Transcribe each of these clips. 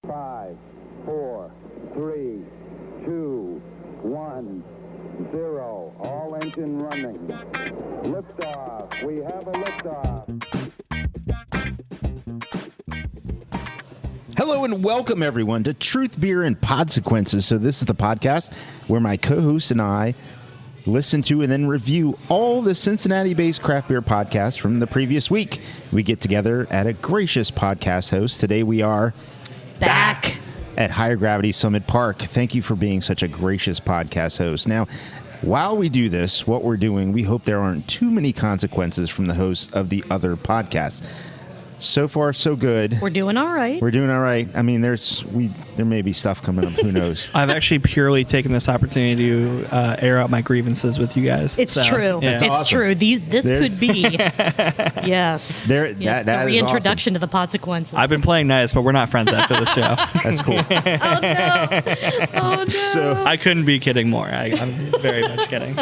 5, 4, 3, 2, 1, 0. All engine running. Liftoff. We have a liftoff. Hello and welcome everyone to Truth, Beer, and Podsequences. So this is the podcast where my co-host and I listen to and then review all the Cincinnati-based craft beer podcasts from the previous week. We get together at a gracious podcast host. Today we are back at Higher Gravity Summit Park. Thank you for being such a gracious podcast host. Now, while we do this, what we're doing, we hope there aren't too many consequences from the hosts of the other podcasts. So far, so good. We're doing all right. We're doing all right. I mean, there may be stuff coming up. Who knows? I've actually purely taken this opportunity to air out my grievances with you guys. It's true. Yeah. It's awesome. True. This could be, yes, that the reintroduction awesome. to the consequences. I've been playing nice, but we're not friends after this show. That's cool. Oh, no. Oh, no. So I couldn't be kidding more. I'm very much kidding.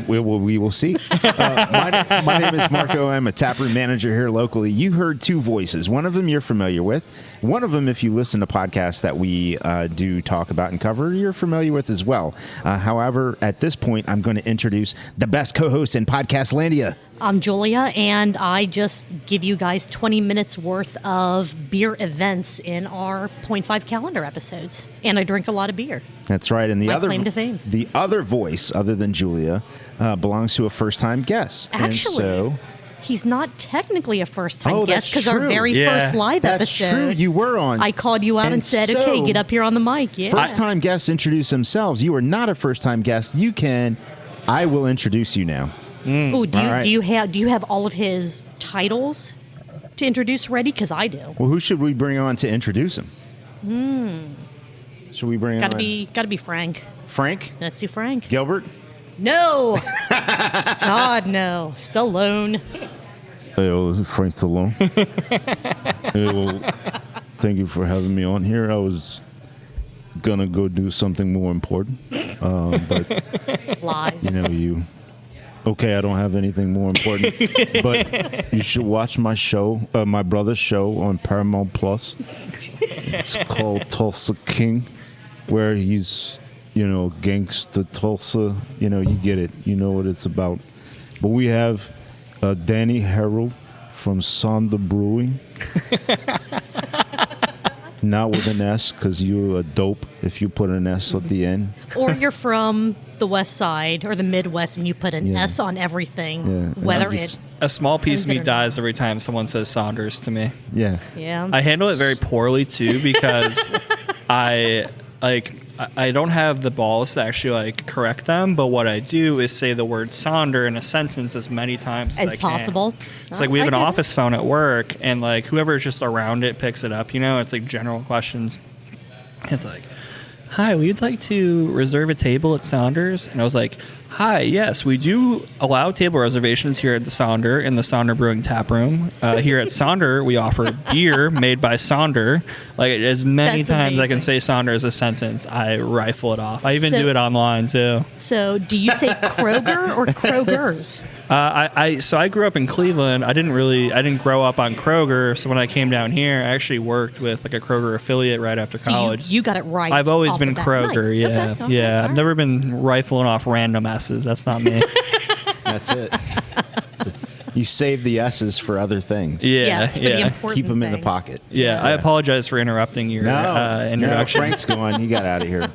we will see. My name is Marco. I'm a taproom manager here locally. You heard two voices. One of them you're familiar with. One of them, if you listen to podcasts that we do talk about and cover, you're familiar with as well. However, at this point, I'm going to introduce the best co-host in Podcastlandia. I'm Julia, and I just give you guys 20 minutes worth of beer events in our 0.5 calendar episodes. And I drink a lot of beer. That's right. And My claim to fame. The other voice, other than Julia, belongs to a first-time guest. Actually, and so, he's not technically a first-time Oh, guest that's because our true. very Yeah. first live that's episode, true. You were on. I called you out and said, so, okay, get up here on the mic. Yeah. First-time guests introduce themselves. You are not a first-time guest. I will introduce you now. Oh, do All right. you have all of his titles to introduce ready? Because I do. Well, who should we bring on to introduce him? Should we bring Gotta on be Frank. Frank? Let's do Frank. Gilbert? No. God, no. Stallone. Hey, Frank Stallone. Hey, well, thank you for having me on here. I was gonna go do something more important, but Lies. Okay, I don't have anything more important, but you should watch my show, my brother's show on Paramount Plus. It's called Tulsa King, where he's, gangsta Tulsa. You get it. You know what it's about. But we have Danny Herold from Sonder Brewing. Not with an S, because you're a dope if you put an S at the end. Or you're from the West Side or the Midwest and you put an S on everything, Yeah. whether And it. A small piece of me Consider- dies every time someone says Saunders to me. Yeah. Yeah. I handle it very poorly too because I don't have the balls to actually correct them, but what I do is say the word Sonder in a sentence as many times as I possible. can. It's like we have an office phone at work, and whoever's just around it picks it up. It's like general questions. It's like, hi, we'd like to reserve a table at Saunders. And I was like, hi, yes, we do allow table reservations here at the Sonder in the Sonder Brewing Tap Room. Here at Sonder, we offer beer made by Sonder. As many That's times I can amazing. say Sonder as a sentence, I rifle it off. I even So- do it online, too. So do you say Kroger or Kroger's? I grew up in Cleveland. I didn't grow up on Kroger. So when I came down here, I actually worked with a Kroger affiliate right after So college. you got it right. I've always off been the bat. Kroger, Nice. yeah. Okay, Yeah, all I've right. never been rifling off random S's. That's not me. That's it. You save the S's for other things. Yeah, Yes, for the yeah. important Keep them in the things. pocket. Yeah, I apologize for interrupting your No, introduction. Frank's gone. You got out of here.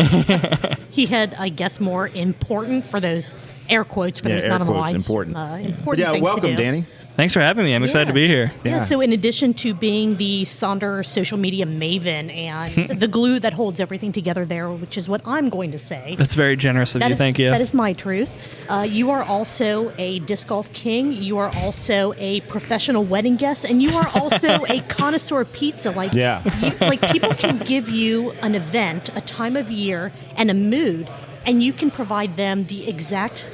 He had, I guess, more important for those air quotes for Yeah, those air not quotes, alive. important. Important Yeah, things welcome, to do. Danny. Thanks for having me. I'm excited to be here. Yeah. So in addition to being the Sonder social media maven and the glue that holds everything together there, which is what I'm going to say. That's very generous of you. Thank you. That is my truth. You are also a disc golf king. You are also a professional wedding guest, and you are also a connoisseur of pizza. Yeah. People can give you an event, a time of year, and a mood, and you can provide them the exact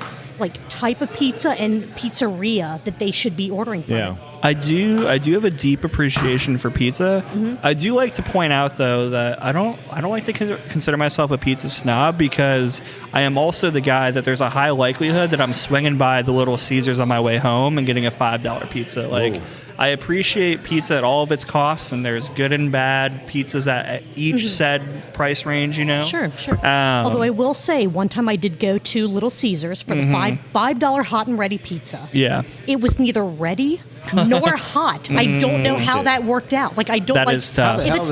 type of pizza and pizzeria that they should be ordering from. Yeah. I do have a deep appreciation for pizza. I do like to point out though that I don't like to consider myself a pizza snob, because I am also the guy that there's a high likelihood that I'm swinging by the Little Caesars on my way home and getting a $5 pizza. Like, I appreciate pizza at all of its costs, and there's good and bad pizzas at each said price range, you know? Sure. Although I will say, one time I did go to Little Caesars for the $5 hot and ready pizza. Yeah. It was neither ready nor hot. I don't know how that worked out. Like, I don't That like is tough. if it's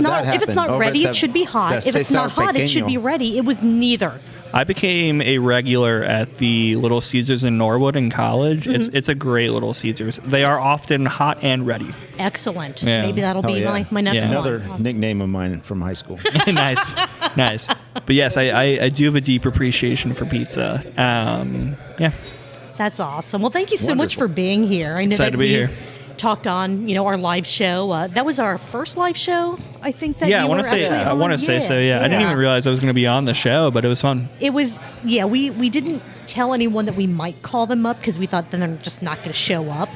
not ready, it should be hot. If it's not hot, it should be ready. It was neither. I became a regular at the Little Caesars in Norwood in college. It's a great Little Caesars. They are often hot and ready. Excellent. Yeah. Maybe that'll be my next one. Another nickname of mine from high school. Nice. But yes, I do have a deep appreciation for pizza. Yeah. That's awesome. Well, thank you so much for being here. I know Excited that to be here. Talked on, our live show. That was our first live show, I think. That I want to say. I want to say so. Yeah. I didn't even realize I was going to be on the show, but it was fun. It was. Yeah, we didn't tell anyone that we might call them up because we thought then they're just not going to show up.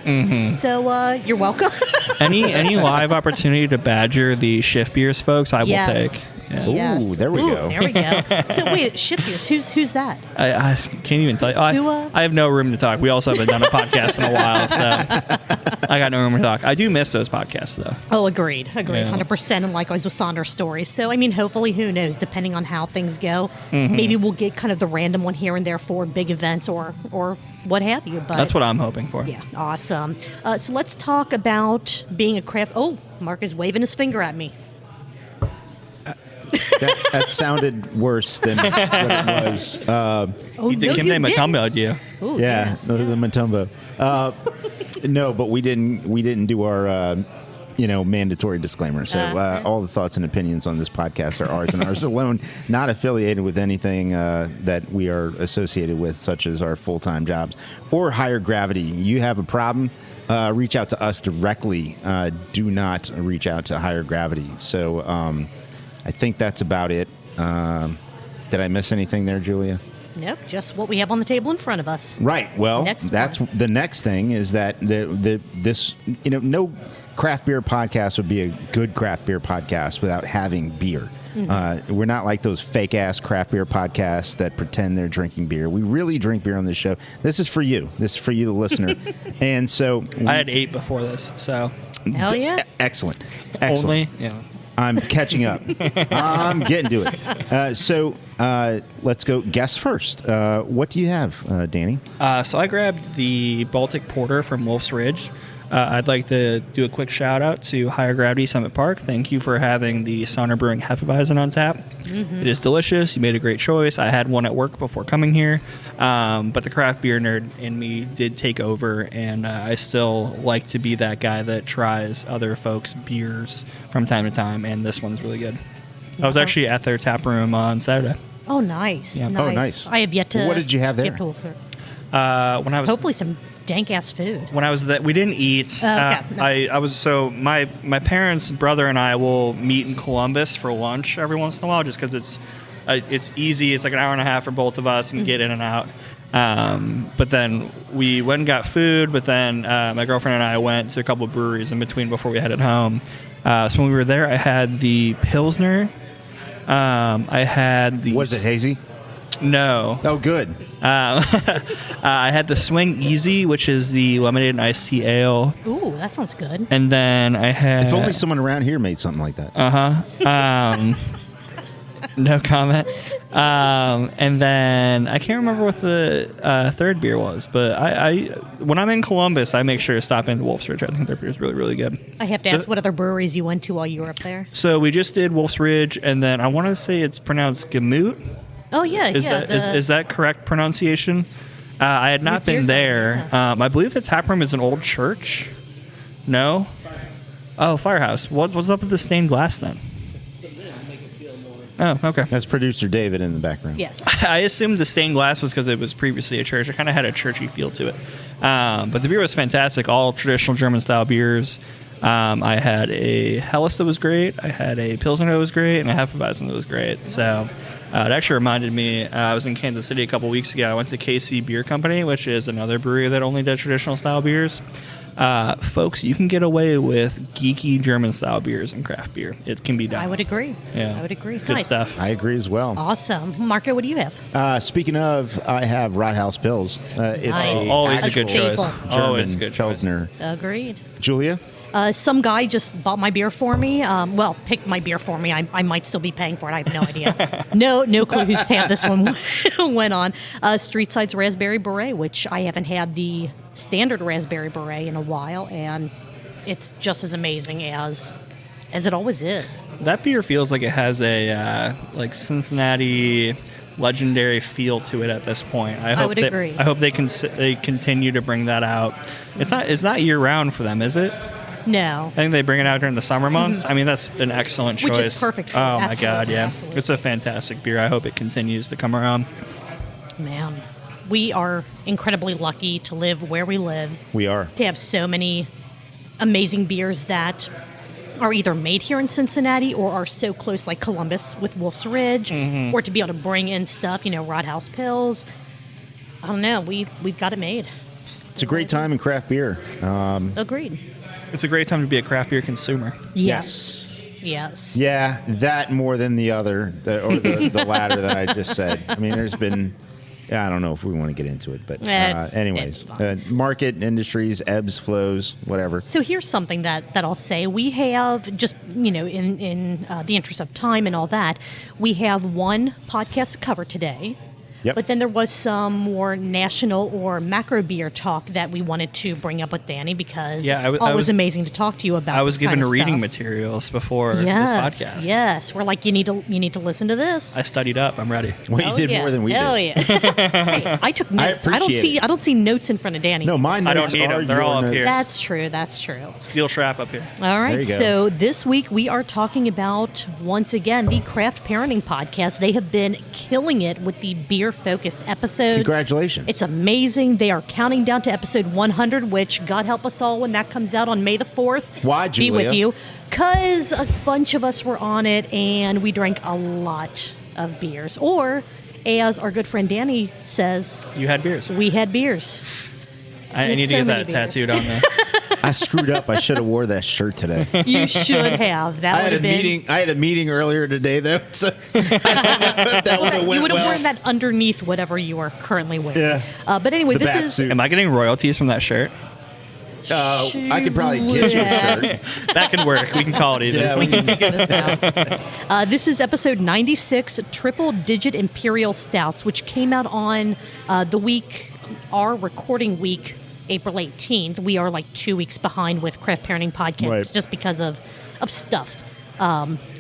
So you're welcome. Any live opportunity to badger the shift beers folks, I will take. Yeah. Ooh, there we go. There we go. So wait, shift beers. Who's that? I can't even tell you. I have no room to talk. We also haven't done a podcast in a while, so I got no room to talk. I do miss those podcasts, though. Oh, agreed, 100%. And likewise with Sonder stories. So I mean, hopefully, who knows? Depending on how things go, maybe we'll get kind of the random one here and there for big events or what have you. But that's what I'm hoping for. Yeah, awesome. So let's talk about being a craft. Oh, Mark is waving his finger at me. That sounded worse than what it was. Kim De Matumbo, you. Ooh, yeah, the Matumbo. No, but we didn't do our mandatory disclaimer. So all the thoughts and opinions on this podcast are ours and ours alone, not affiliated with anything that we are associated with, such as our full-time jobs or higher gravity. You have a problem, reach out to us directly. Do not reach out to higher gravity. So I think that's about it. Did I miss anything there, Julia? Nope, just what we have on the table in front of us. Right. Well, that's the next thing is that this no craft beer podcast would be a good craft beer podcast without having beer. We're not like those fake ass craft beer podcasts that pretend they're drinking beer. We really drink beer on this show. This is for you. This is for you, the listener. And so I had 8 before this, so hell yeah, excellent. Only, yeah. I'm catching up. I'm getting to it. So let's go. Guess first. What do you have, Danny? So I grabbed the Baltic Porter from Wolf's Ridge. I'd like to do a quick shout out to Higher Gravity Summit Park. Thank you for having the Sonder Brewing Hefeweizen on tap. It is delicious. You made a great choice. I had one at work before coming here, but the craft beer nerd in me did take over, and I still like to be that guy that tries other folks' beers from time to time, and this one's really good. I was actually at their tap room on Saturday. Oh, nice. Yeah. Nice. Oh, nice. I have yet to. What did you have there? When I was hopefully some dank ass food. When I was there, we didn't eat. I was my parents, brother, and I will meet in Columbus for lunch every once in a while, just because it's easy. It's like an hour and a half for both of us and get in and out. But then we went and got food. But then my girlfriend and I went to a couple of breweries in between before we headed home. So when we were there, I had the Pilsner. I had the. Was it hazy? No. Oh, good. I had the Swing Easy, which is the lemonade and iced tea ale. Ooh, that sounds good. And then I had... If only someone around here made something like that. No comment. And then I can't remember what the third beer was, but I when I'm in Columbus, I make sure to stop into Wolf's Ridge. I think their beer is really, really good. I have to ask what other breweries you went to while you were up there. So we just did Wolf's Ridge, and then I want to say it's pronounced Gamut. Oh, yeah. Is that correct pronunciation? I had not been there. I believe the tap room is an old church. No? Oh, Firehouse. What's up with the stained glass then? Oh, okay. That's producer David in the background. Yes. I assumed the stained glass was because it was previously a church. It kind of had a churchy feel to it. But the beer was fantastic. All traditional German-style beers. I had a Helles that was great. I had a Pilsner that was great. And a Hefeweizen that was great. So... it actually reminded me, I was in Kansas City a couple weeks ago. I went to KC Beer Company, which is another brewery that only does traditional style beers. folks, you can get away with geeky German-style beers and craft beer. It can be done. I would agree. Yeah. I would agree. Good stuff. I agree as well. Awesome. Marco, what do you have? Speaking of, I have Rothaus Pils. It's Nice. Always a good staple. choice. German Always a good choice. Pilsner. Agreed. Julia? Some guy just bought my beer for me. Picked my beer for me. I might still be paying for it. I have no idea. No clue whose tab this one went on. Streetside's Raspberry Beret, which I haven't had the standard Raspberry Beret in a while, and it's just as amazing as it always is. That beer feels like it has a Cincinnati legendary feel to it at this point. I would agree. I hope they continue to bring that out. It's not year round for them, is it? No. I think they bring it out during the summer months. I mean, that's an excellent choice. Which is perfect for it. Oh, my Absolutely, God, yeah. absolutely. It's a fantastic beer. I hope it continues to come around. Man, we are incredibly lucky to live where we live, We are. to have so many amazing beers that are either made here in Cincinnati or are so close, like Columbus with Wolf's Ridge, or to be able to bring in stuff, Rothaus Pils. I don't know. We've got it made. It's a great time in craft beer. Agreed. It's a great time to be a craft beer consumer. Yes. Yeah, that more than the other, the latter that I just said. I mean, there's been, I don't know if we want to get into it, but anyways, it's market, industries, ebbs, flows, whatever. So here's something that I'll say. We have just, in the interest of time and all that, we have one podcast to cover today. Yep. But then there was some more national or macro beer talk that we wanted to bring up with Danny because it's always amazing to talk to you about. I was this given kind of reading stuff. materials before this podcast. Yes, we're like, you need to listen to this. I studied up. I'm ready. Well, you did more than we did. Hell yeah! Hey, I took notes. I don't see notes in front of Danny. No, mine. I don't need them. They're all up here. That's true. Steel trap up here. All right, There you go. so this week we are talking about, once again, the Craft Parenting Podcast. They have been killing it with the beer-focused episodes. Congratulations. It's amazing. They are counting down to episode 100, which, God help us all, when that comes out on May the 4th. Why, Be Julia? with you. Because a bunch of us were on it, and we drank a lot of beers. Or, as our good friend Danny says, You had beers. we had beers. I need to so get many that beers. tattooed on me. I screwed up. I should have wore that shirt today. You should have. That I would had have a been... meeting. I had a meeting earlier today, though. So I don't know if that would have You went would have well. worn that underneath whatever you are currently wearing. Yeah. But anyway, The this bat is... suit. Am I getting royalties from that shirt? I could probably get you a Yeah. shirt. That can work. We can call it even. Yeah, We can figure this out. This is episode 96, Triple Digit Imperial Stouts, which came out on our recording week, April 18th. We are like 2 weeks behind with Craft Parenting Podcast Right. just because of stuff.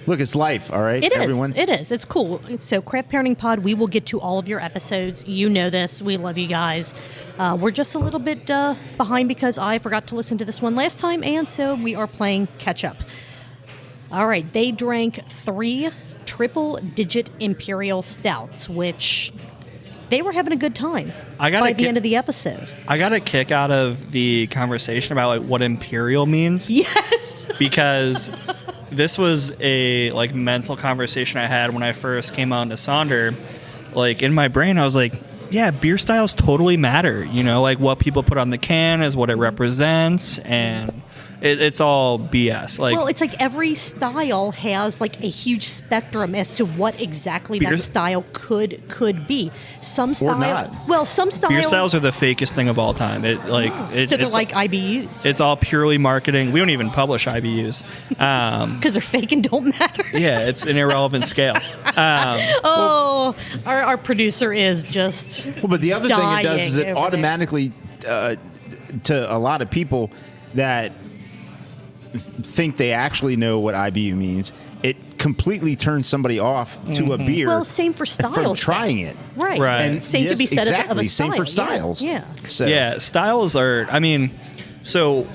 Look, it's life, all right, It is. everyone. It is. It's cool. So, Craft Parenting Pod, we will get to all of your episodes. You know this. We love you guys. We're just a little bit behind because I forgot to listen to this one last time, and so we are playing catch up. All right. They drank 3 triple-digit Imperial Stouts, which they were having a good time by the end of the episode. I got a kick out of the conversation about like what Imperial means. Yes. Because this was a like mental conversation I had when I first came on to Sonder. Like in my brain, I was like, yeah, beer styles totally matter. Like what people put on the can is what it represents, and it's all BS. Like, Well, it's like every style has like a huge spectrum as to what exactly that Beer- style could be. Some style, not. well, some styles. beer styles are the fakest thing of all time. So they're like IBUs it's all purely marketing. We don't even publish IBUs. because they're fake and don't matter. Yeah, it's an irrelevant scale. Our producer is just Well, but the other thing it does is dying it over automatically, to a lot of people that think they actually know what IBU means, it completely turns somebody off to a beer. Well, same for styles. From trying it. right. Right. And same to be said exactly, of a style. same for styles. Yeah. So, Yeah, styles are. I mean, so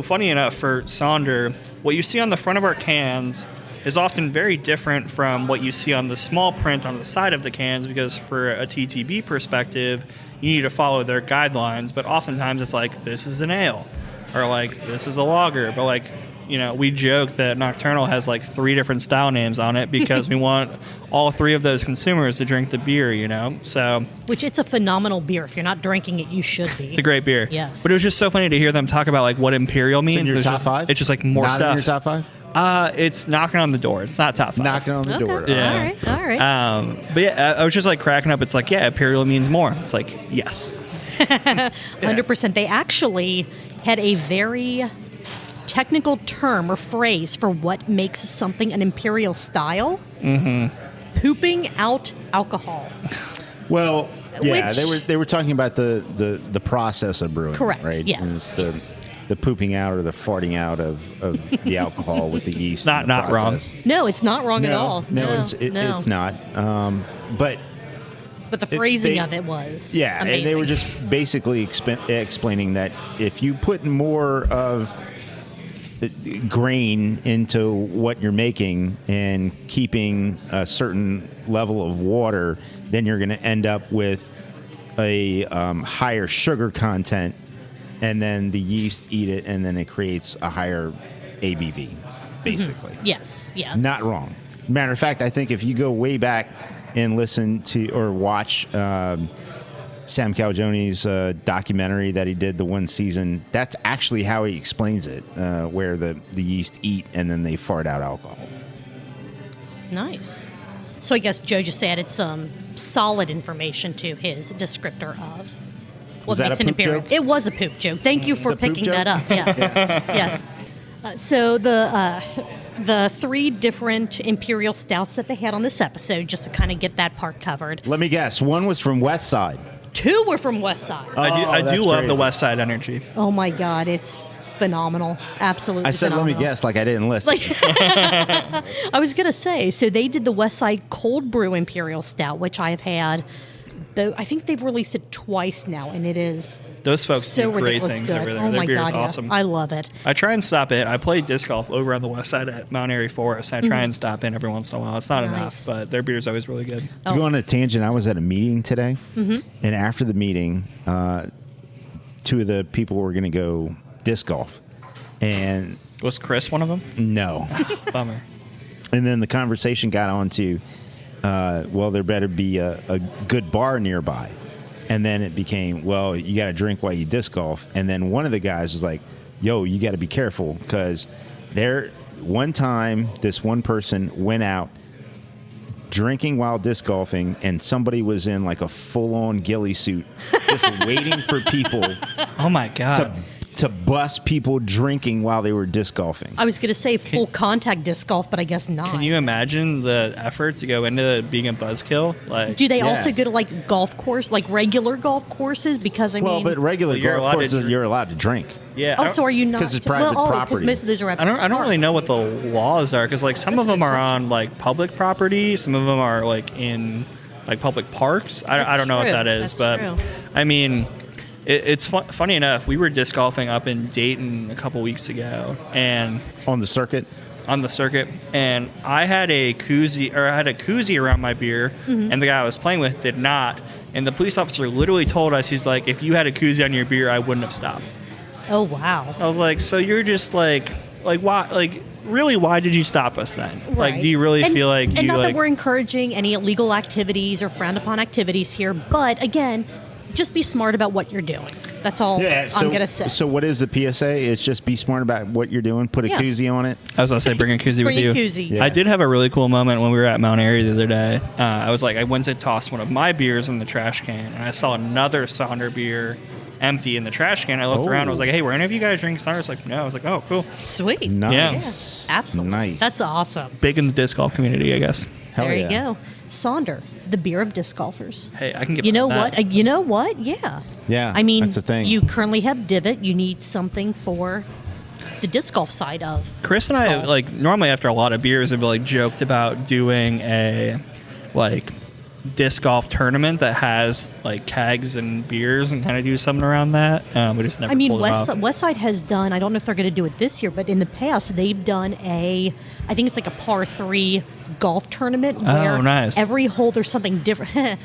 funny enough for Sonder, what you see on the front of our cans is often very different from what you see on the small print on the side of the cans, because for a TTB perspective, you need to follow their guidelines. But oftentimes it's like, this is an ale, or like this is a lager. But like we joke that Nocturnal has like 3 different style names on it because we want all 3 of those consumers to drink the beer, So, which it's a phenomenal beer. If you're not drinking it, you should be. It's a great beer. Yes. But it was just so funny to hear them talk about like what Imperial means. It's in your There's top just- 5? It's just like more Not stuff. in your top 5? It's knocking on the door. It's not top 5. Knocking on the Okay. door. Yeah. All right. But yeah, I was just like cracking up. It's like, yeah, Imperial means more. It's like, yes. 100%. They actually had a very technical term or phrase for what makes something an imperial style. Mm-hmm. Pooping out alcohol. Well, yeah, Which- they were talking about the process of brewing. Correct, Right. yes. And it's the pooping out or the farting out of the alcohol with the yeast. It's in the not wrong. process. No, it's not wrong at all. No, it's not. But But the phrasing they- of it was yeah, amazing. and they were just basically explaining that if you put more of grain into what you're making and keeping a certain level of water, then you're going to end up with a higher sugar content, and then the yeast eat it, and then it creates a higher ABV, basically. Yes. Not wrong. Matter of fact, I think if you go way back and listen to or watch Sam Calgioni's documentary that he did the one season, that's actually how he explains it, where the yeast eat and then they fart out alcohol. Nice. So I guess Joe just added some solid information to his descriptor of what Was that makes a an poop imperial. joke? It was a poop joke. Thank you for It's a poop picking joke? that up. Yes. Yes. So the 3 different imperial stouts that they had on this episode, just to kind of get that part covered. Let me guess. One was from West Side. 2 were from West Side. I do that's love crazy. the West Side energy. Oh my God, it's phenomenal. Absolutely I said, phenomenal. let me guess, like I didn't listen. I was going to say, so they did the West Side Cold Brew Imperial Stout, which I have had. Though I think they've released it twice now, and it is Those folks so do great ridiculous things good. over there. Oh Their my beer God, is awesome. yeah. I love it. I try and stop in. I play disc golf over on the west side at Mount Airy Forest. I try and stop in every once in a while. It's not Nice. enough, but their beer is always really good. To go on a tangent, I was at a meeting today, and after the meeting, 2 of the people were going to go disc golf, and Was Chris one of them? no. Bummer. And then the conversation got on to, well, there better be a good bar nearby. And then it became, well, you got to drink while you disc golf. And then one of the guys was like, yo, you got to be careful because one time this one person went out drinking while disc golfing, and somebody was in like a full-on ghillie suit just waiting for people Oh my God. to bust people drinking while they were disc golfing. I was going to say full contact disc golf, but I guess not. Can you imagine the effort to go into being a buzzkill? Like, Do they Yeah. also go to like golf course, like regular golf courses? Because I Well, mean, but regular Well, you're golf allowed to courses, drink. you're allowed to drink. yeah. oh, so are you not? 'Cause it's private well, property. because most of those are. I don't really know what the laws are because like some of them are on like public property, some of them are like in like public parks. I don't know what true. that is, That's but true. I mean, it's funny enough. We were disc golfing up in Dayton a couple weeks ago, and On the circuit? on the circuit, and I had a koozie around my beer, and the guy I was playing with did not. And the police officer literally told us, he's like, if you had a koozie on your beer, I wouldn't have stopped. Oh wow. I was like, so you're just like why, like really, why did you stop us then? Like, Right. do you really And- feel like and you not like? that we're encouraging any illegal activities or frowned upon activities here, but again, just be smart about what you're doing. That's all I'm gonna say. So what is the PSA? It's just be smart about what you're doing. Put a Yeah. koozie on it. I was gonna say, bring a koozie with Bring a you. koozie. Yeah. I did have a really cool moment when we were at Mount Airy the other day. I was like, I went to toss one of my beers in the trash can, and I saw another Sonder beer empty in the trash can. I looked Oh. around. I was like, hey, were any of you guys drinking Sonder? I was like, no. I was like, oh, cool. Sweet. Nice. Yeah, absolutely. Nice. That's awesome. Big in the disc golf community, I guess. Hell there yeah. you go. Sonder, the beer of disc golfers. Hey, I can get You know behind what? that. You know what? Yeah. Yeah, I mean, that's the thing. you currently have Divot. You need something for the disc golf side of. Chris and I, golf. like, normally after a lot of beers, have like joked about doing a like disc golf tournament that has like kegs and beers and kind of do something around that. We just never. I mean, pulled it off. Westside has done. I don't know if they're going to do it this year, but in the past they've done a. I think it's like a par 3 golf tournament where nice. every hole there's something different.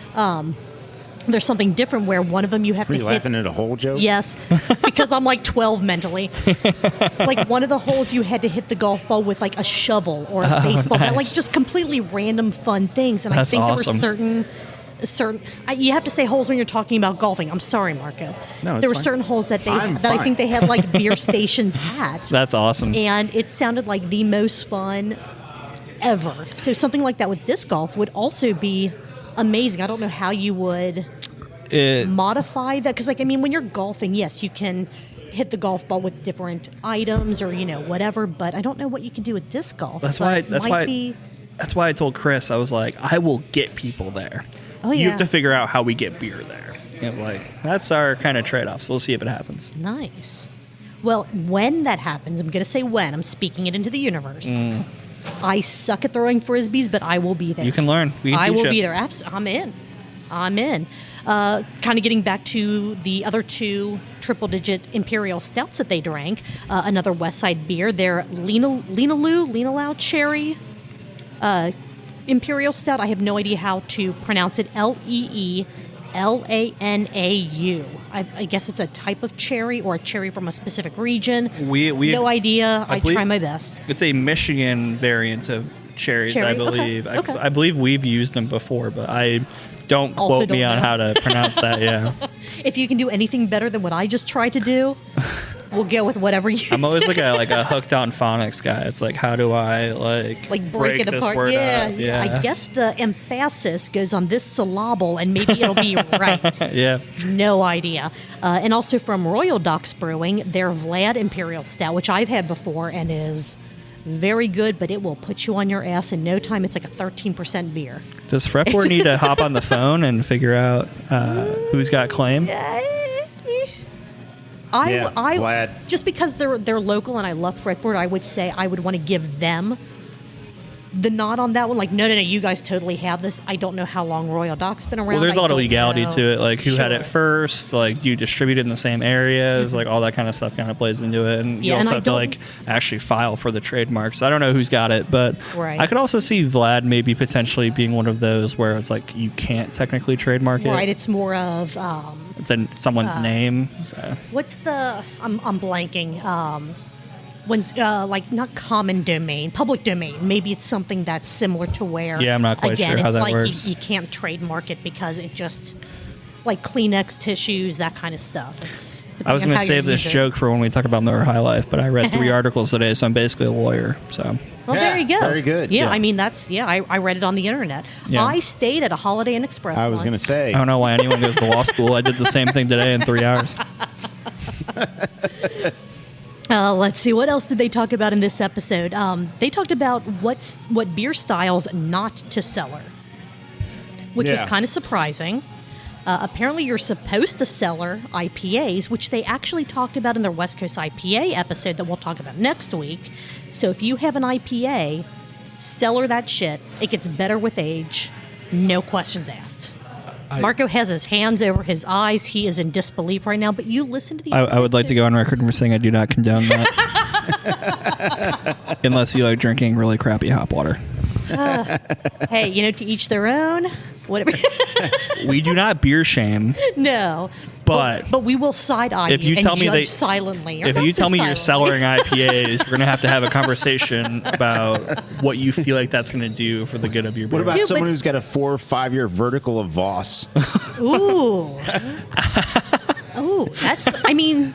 there's something different where one of them you have Were to you hit. laughing at a hole joke? Yes, because I'm like 12 mentally. Like one of the holes you had to hit the golf ball with like a shovel or a baseball bat, like nice. just completely random fun things. And I That's think awesome. there were certain you have to say holes when you're talking about golfing. I'm sorry, Marco. No, it's there were fine. certain holes that I'm I fine. think they had like beer stations at. That's awesome. And it sounded like the most fun ever. So something like that with disc golf would also be amazing. I don't know how you would modify that, because when you're golfing, yes, you can hit the golf ball with different items or whatever, but I don't know what you can do with disc golf. That's But why I told Chris, I was like, I will get people there. Oh, You yeah. have to figure out how we get beer there. And I was like, that's our kind of trade-off, so we'll see if it happens. Nice. Well, when that happens, I'm going to say when. I'm speaking it into the universe. I suck at throwing frisbees, but I will be there. You can learn. We can I teach will you. be there. I'm in. Kind of getting back to the other two triple-digit Imperial Stouts that they drank. Another West Side beer. Their Lenalau Cherry Imperial Stout. I have no idea how to pronounce it. Leelanau. I guess it's a type of cherry or a cherry from a specific region. No idea. I believe- try my best. It's a Michigan variant of cherries, Cherry? I believe. Okay. I believe we've used them before, but I don't Also quote me don't on know. how to pronounce that. Yeah, If you can do anything better than what I just tried to do, we'll go with whatever you I'm always say. like a hooked on phonics guy. It's like, how do I like break it this apart. word Yeah, up? yeah. I guess the emphasis goes on this syllable, and maybe it'll be right. Yeah. No idea. And also from Royal Docks Brewing, their Vlad Imperial Stout, which I've had before and is very good, but it will put you on your ass in no time. It's like a 13% beer. Does Fretboard need to hop on the phone and figure out who's got claim? Vlad. Just because they're local and I love Fretboard, I would say I would want to give them the nod on that one. Like, no, you guys totally have this. I don't know how long Royal Doc's been around. Well, there's a I lot of don't legality know. to it, like who had it Sure. first, like do you distribute it in the same areas, like all that kind of stuff kind of plays into it, and you Yeah, and also I have to don't- like actually file for the trademarks. I don't know who's got it, but Right. I could also see Vlad maybe potentially being one of those where it's like you can't technically trademark Right, it. it's more of It's in someone's name. So. what's the I'm blanking. When's like not common domain, public domain. Maybe it's something that's similar to where. Yeah, I'm not quite again, sure how it's that like works. You can't trademark it because it just like Kleenex tissues, that kind of stuff. It's I was going to save this joke for when we talk about Miller High Life, but I read 3 articles today, so I'm basically a lawyer. So Well, Yeah, there you go. very good. Yeah, Yeah. I mean I read it on the internet. Yeah. I stayed at a Holiday Inn Express. I was once. going to say. I don't know why anyone goes to law school. I did the same thing today in 3 hours. Let's see, what else did they talk about in this episode? They talked about what beer styles not to cellar, which was Yeah. kind of surprising. Apparently, you're supposed to cellar IPAs, which they actually talked about in their West Coast IPA episode that we'll talk about next week. So if you have an IPA, cellar that shit. It gets better with age. No questions asked. Marco has his hands over his eyes. He is in disbelief right now, but you listen to the I would like to go on record for saying I do not condone that. Unless you like drinking really crappy hop water. Hey, to each their own. Whatever. We do not beer shame. No. But we will side eye if you and tell me judge they- silently. or If not you so tell me you're silently. cellaring IPAs, we're going to have a conversation about what you feel like that's going to do for the good of your beer. What about Dude, someone but- who's got a 4 or 5 year vertical of Voss? Ooh. Oh, that's, I mean,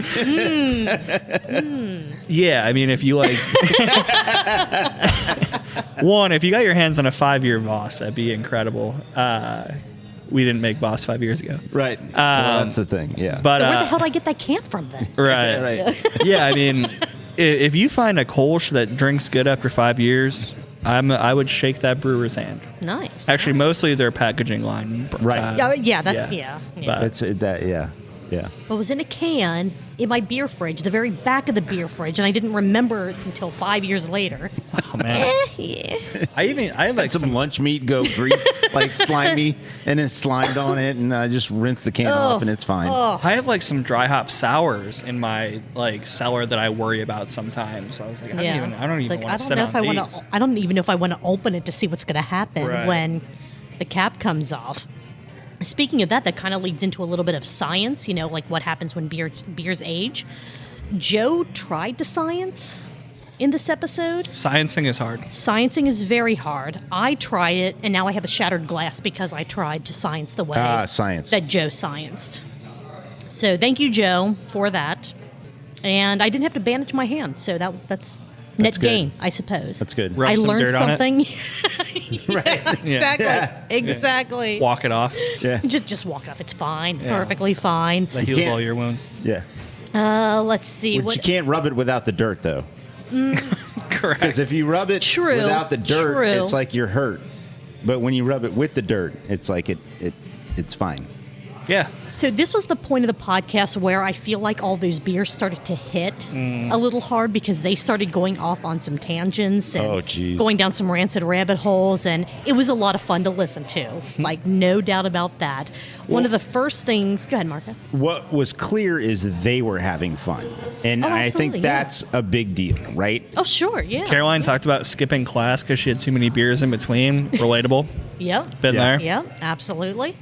Yeah, I mean, if you like... One, if you got your hands on a 5-year Voss, that'd be incredible. We didn't make Voss 5 years ago. Right. Well, that's the thing. Yeah. But, so where the hell did I get that can from then? right. right. Yeah, I mean, if you find a Kolsch that drinks good after 5 years, I would shake that brewer's hand. Nice. Actually, mostly their packaging line. Right. Yeah, that's, yeah. But- It's that. Yeah. Yeah. It was in a can in my beer fridge, the very back of the beer fridge, and I didn't remember it until 5 years later. Oh, man. Yeah. I have like Some lunch meat go grease, like slimy, and then slimed on it, and I just rinse the can off, and it's fine. I have like some dry hop sours in my like cellar that I worry about sometimes. I was like, I don't even Like, want to sit on these. I don't even know if I want to open it to see what's going to happen Right. when the cap comes off. Speaking of that, that kind of leads into a little bit of science, like what happens when beers age. Joe tried to science in this episode. Sciencing is hard. Sciencing is very hard. I tried it, and now I have a shattered glass because I tried to science the way that Joe scienced. So thank you, Joe, for that. And I didn't have to bandage my hand, so that's net gain, I suppose. That's good. I learned something. Right. Exactly. Yeah. Exactly. Walk it off. Yeah. Just walk it off. It's fine. Yeah. Perfectly fine. Like heals all your wounds. Yeah. Let's see. You can't rub it without the dirt, though. Correct. Because if you rub it without the dirt, it's like you're hurt. But when you rub it with the dirt, it's like it's fine. Yeah. So this was the point of the podcast where I feel like all those beers started to hit a little hard because they started going off on some tangents and going down some rancid rabbit holes, and it was a lot of fun to listen to. Like, no doubt about that. One of the first things... Go ahead, Marka. What was clear is they were having fun. And I think that's a big deal, right? Oh, sure, yeah. Caroline talked about skipping class because she had too many beers in between. Relatable. Yep. Been there. Yep, absolutely.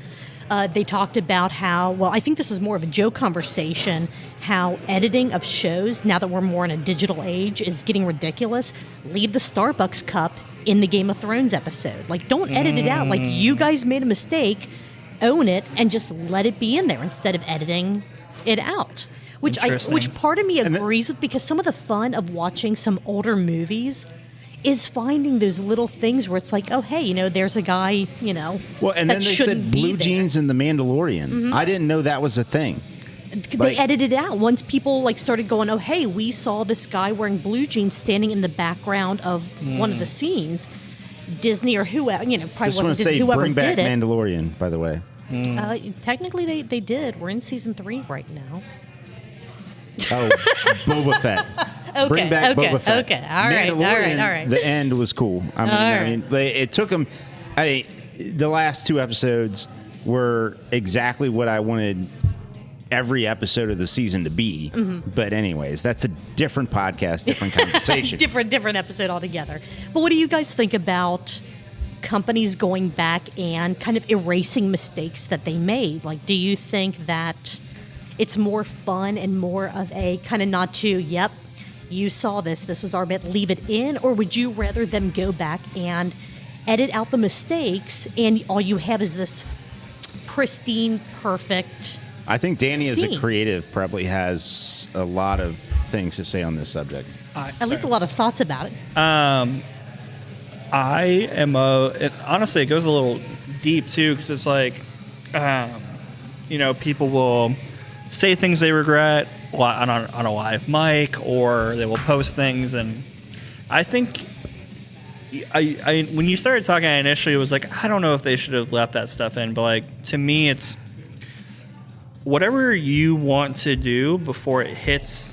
They talked about how, well, I think this is more of a Joe conversation, how editing of shows, now that we're more in a digital age, is getting ridiculous. Leave the Starbucks cup in the Game of Thrones episode. Like, don't edit it out. Like, you guys made a mistake, own it, and just let it be in there instead of editing it out. Which part of me agrees with, because some of the fun of watching some older movies is finding those little things where it's like, oh, hey, there's a guy, Well, and then they said blue jeans in The Mandalorian. Mm-hmm. I didn't know that was a thing. They edited it out. Once people started going, oh, hey, we saw this guy wearing blue jeans standing in the background of one of the scenes. Disney or whoever, probably wasn't Disney, whoever bring back did it. Mandalorian, by the way. Technically, they did. We're in season 3 right now. Oh, Boba Fett. Okay, Bring back Boba Fett. Okay, all right. The end was cool. I mean, it took them. The last 2 episodes were exactly what I wanted every episode of the season to be. Mm-hmm. But anyways, that's a different podcast, different conversation. different episode altogether. But what do you guys think about companies going back and kind of erasing mistakes that they made? Like, do you think that it's more fun and more of a kind of nod to, yep, you saw this was our bit, leave it in? Or would you rather them go back and edit out the mistakes and all you have is this pristine, perfect I think Danny, scene? As a creative, probably has a lot of things to say on this subject. At least a lot of thoughts about it. I am honestly, it goes a little deep, too, because it's like, people will say things they regret on a live mic, or they will post things, and I think I when you started talking initially, it was like, I don't know if they should have left that stuff in, but like, to me, it's whatever you want to do before it hits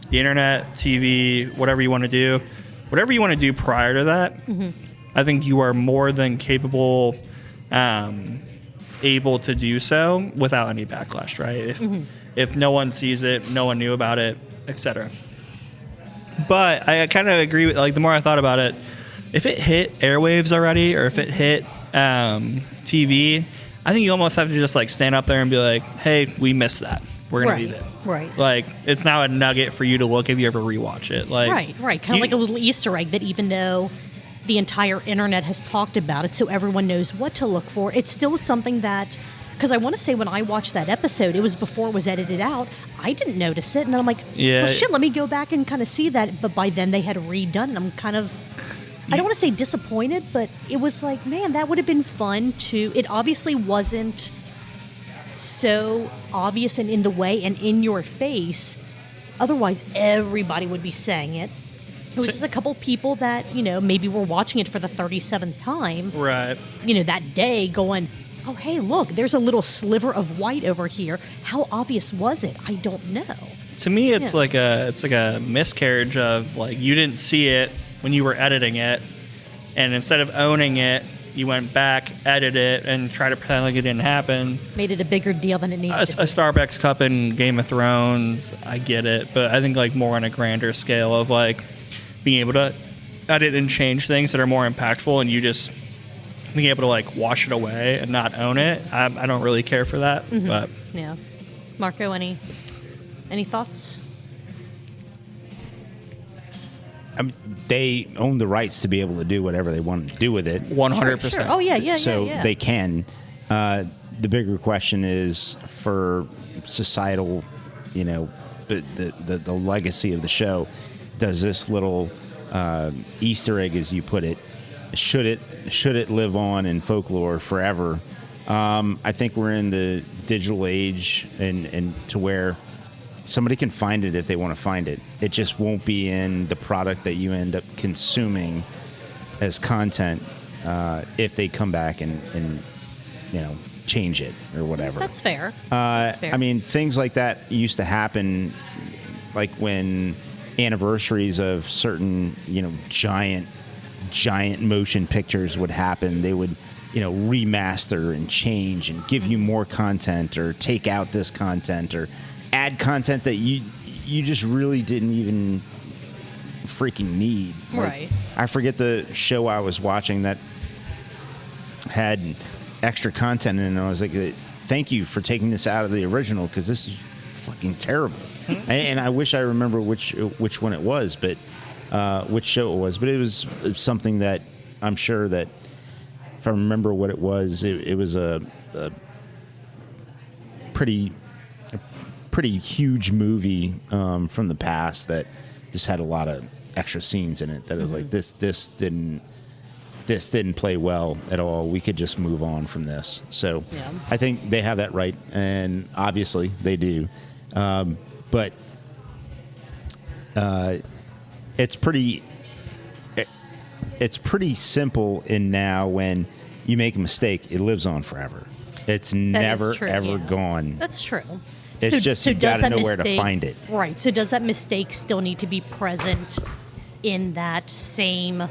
the internet, TV, whatever you want to do, whatever you want to do prior to that, I think you are more than capable, able to do so without any backlash, right? If no one sees it, no one knew about it, etc. But I kind of agree with, like, the more I thought about it, if it hit airwaves already, or if it hit TV, I think you almost have to just like stand up there and be like, hey, we missed that. We're going to leave it. Right. Like, it's now a nugget for you to look if you ever rewatch it. Like, right. Kind of like a little Easter egg that even though the entire internet has talked about it so everyone knows what to look for, it's still something that... Because I want to say when I watched that episode, it was before it was edited out. I didn't notice it. And then I'm like, well, shit, let me go back and kind of see that. But by then they had redone it. I'm kind of, I don't want to say disappointed, but it was like, man, that would have been fun to... It obviously wasn't so obvious and in the way and in your face. Otherwise, everybody would be saying it. It was just a couple people that, maybe were watching it for the 37th time. Right. That day going... Oh, hey, look, there's a little sliver of white over here. How obvious was it? I don't know. To me, it's like a miscarriage of, like, you didn't see it when you were editing it, and instead of owning it, you went back, edited it, and tried to pretend like it didn't happen. Made it a bigger deal than it needed to be. A Starbucks cup in Game of Thrones, I get it, but I think, like, more on a grander scale of, like, being able to edit and change things that are more impactful, and you just being able to like wash it away and not own it. I don't really care for that. But Yeah. Marco, any thoughts? I mean, they own the rights to be able to do whatever they want to do with it. 100%. Sure. Oh yeah. So they can. The bigger question is for societal, the legacy of the show. Does this little Easter egg, as you put it, should it live on in folklore forever? I think we're in the digital age, and to where somebody can find it if they want to find it. It just won't be in the product that you end up consuming as content if they come back and change it or whatever. That's fair. I mean, things like that used to happen, like when anniversaries of certain, giant motion pictures would happen. They would, remaster and change and give you more content or take out this content or add content that you just really didn't even freaking need. Right. I forget the show I was watching that had extra content in it, and I was like, thank you for taking this out of the original, because this is fucking terrible. And I wish I remember which one it was, but which show it was. But it was something that I'm sure that if I remember what it was, it was a pretty huge movie from the past that just had a lot of extra scenes in it that was like, this didn't play well at all. We could just move on from this. So I think they have that right, and obviously they do. But it's pretty simple in now. When you make a mistake, it lives on forever. It's never ever gone. That's true. It's just you got to know where to find it. Right. So does that mistake still need to be present in that same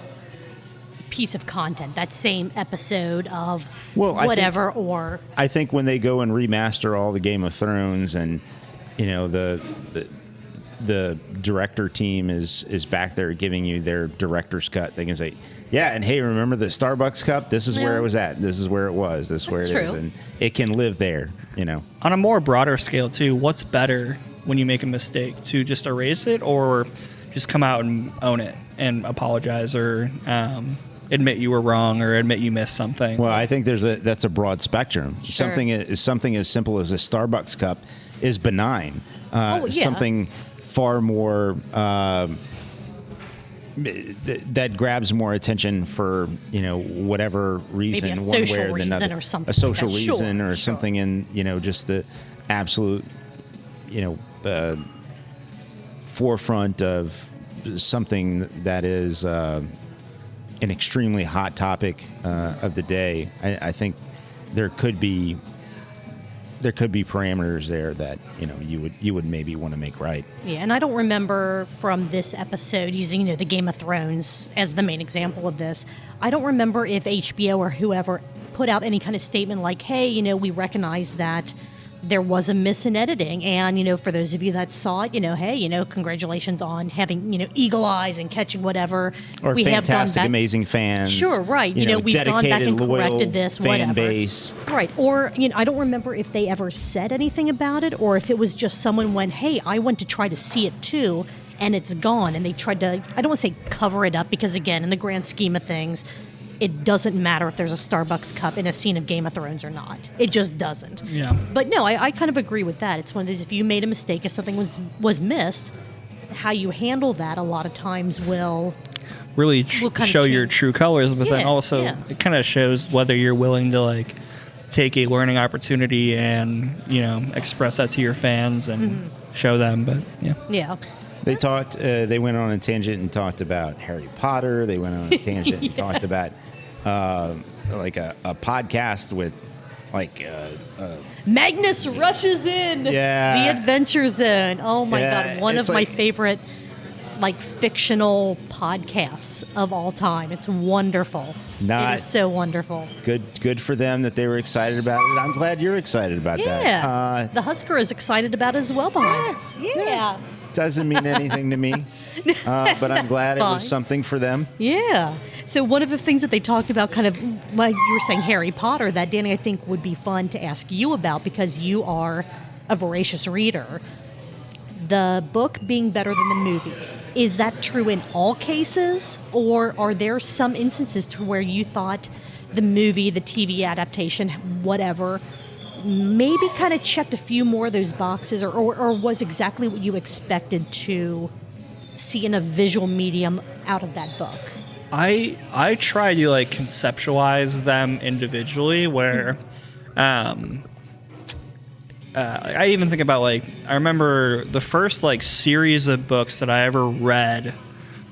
piece of content, that same episode of whatever? I think when they go and remaster all the Game of Thrones, and the director team is back there giving you their director's cut, they can say, yeah, and hey, remember the Starbucks cup? This is where it was at. This is where it was. This is where it is. And it can live there, On a more broader scale, too, what's better when you make a mistake? To just erase it, or just come out and own it and apologize, or admit you were wrong, or admit you missed something? Well, I think that's a broad spectrum. Sure. Something as simple as a Starbucks cup is benign. Something far more that grabs more attention for whatever reason, maybe a one social way or reason another, or something. A social like that. reason or Sure. something in just the absolute forefront of something that is an extremely hot topic of the day. I think there could be parameters there that you would maybe want to make right. Yeah, and I don't remember from this episode, using the Game of Thrones as the main example of this, I don't remember if HBO or whoever put out any kind of statement like, hey, we recognize that there was a miss in editing, and for those of you that saw it, hey, congratulations on having eagle eyes and catching whatever. Or we fantastic, have gone back, amazing fans. Sure, right. We've gone back and corrected this, fan whatever. Base. Right. Or I don't remember if they ever said anything about it, or if it was just someone went, hey, I went to try to see it too, and it's gone, and they tried to, I don't want to say cover it up, because again, in the grand scheme of things, it doesn't matter if there's a Starbucks cup in a scene of Game of Thrones or not. It just doesn't. Yeah. But no, I kind of agree with that. It's one of these, if you made a mistake, if something was missed, how you handle that a lot of times will really kind of show your change. true colors, but then Yeah, also yeah. it kind of shows whether you're willing to take a learning opportunity and express that to your fans and show them. But Yeah. They went on a tangent and talked about Harry Potter. They went on a tangent and talked about a podcast with Magnus rushes in. Yeah. The Adventure Zone. Oh my Yeah, God. One it's of my like- favorite fictional podcasts of all time. It's wonderful. It is so wonderful. Good for them that they were excited about it. I'm glad you're excited about that. Yeah. The Husker is excited about it as well behind us. Yeah. Doesn't mean anything to me. but I'm glad it was fine. something for them. Yeah. So one of the things that they talked about, kind of, like you were saying, Harry Potter, that Danny, I think would be fun to ask you about because you are a voracious reader. The book being better than the movie. Is that true in all cases, or are there some instances to where you thought the movie, the TV adaptation, whatever, maybe kind of checked a few more of those boxes, or was exactly what you expected to see in a visual medium out of that book? I try to like conceptualize them individually where I even think about like I remember the first like series of books that I ever read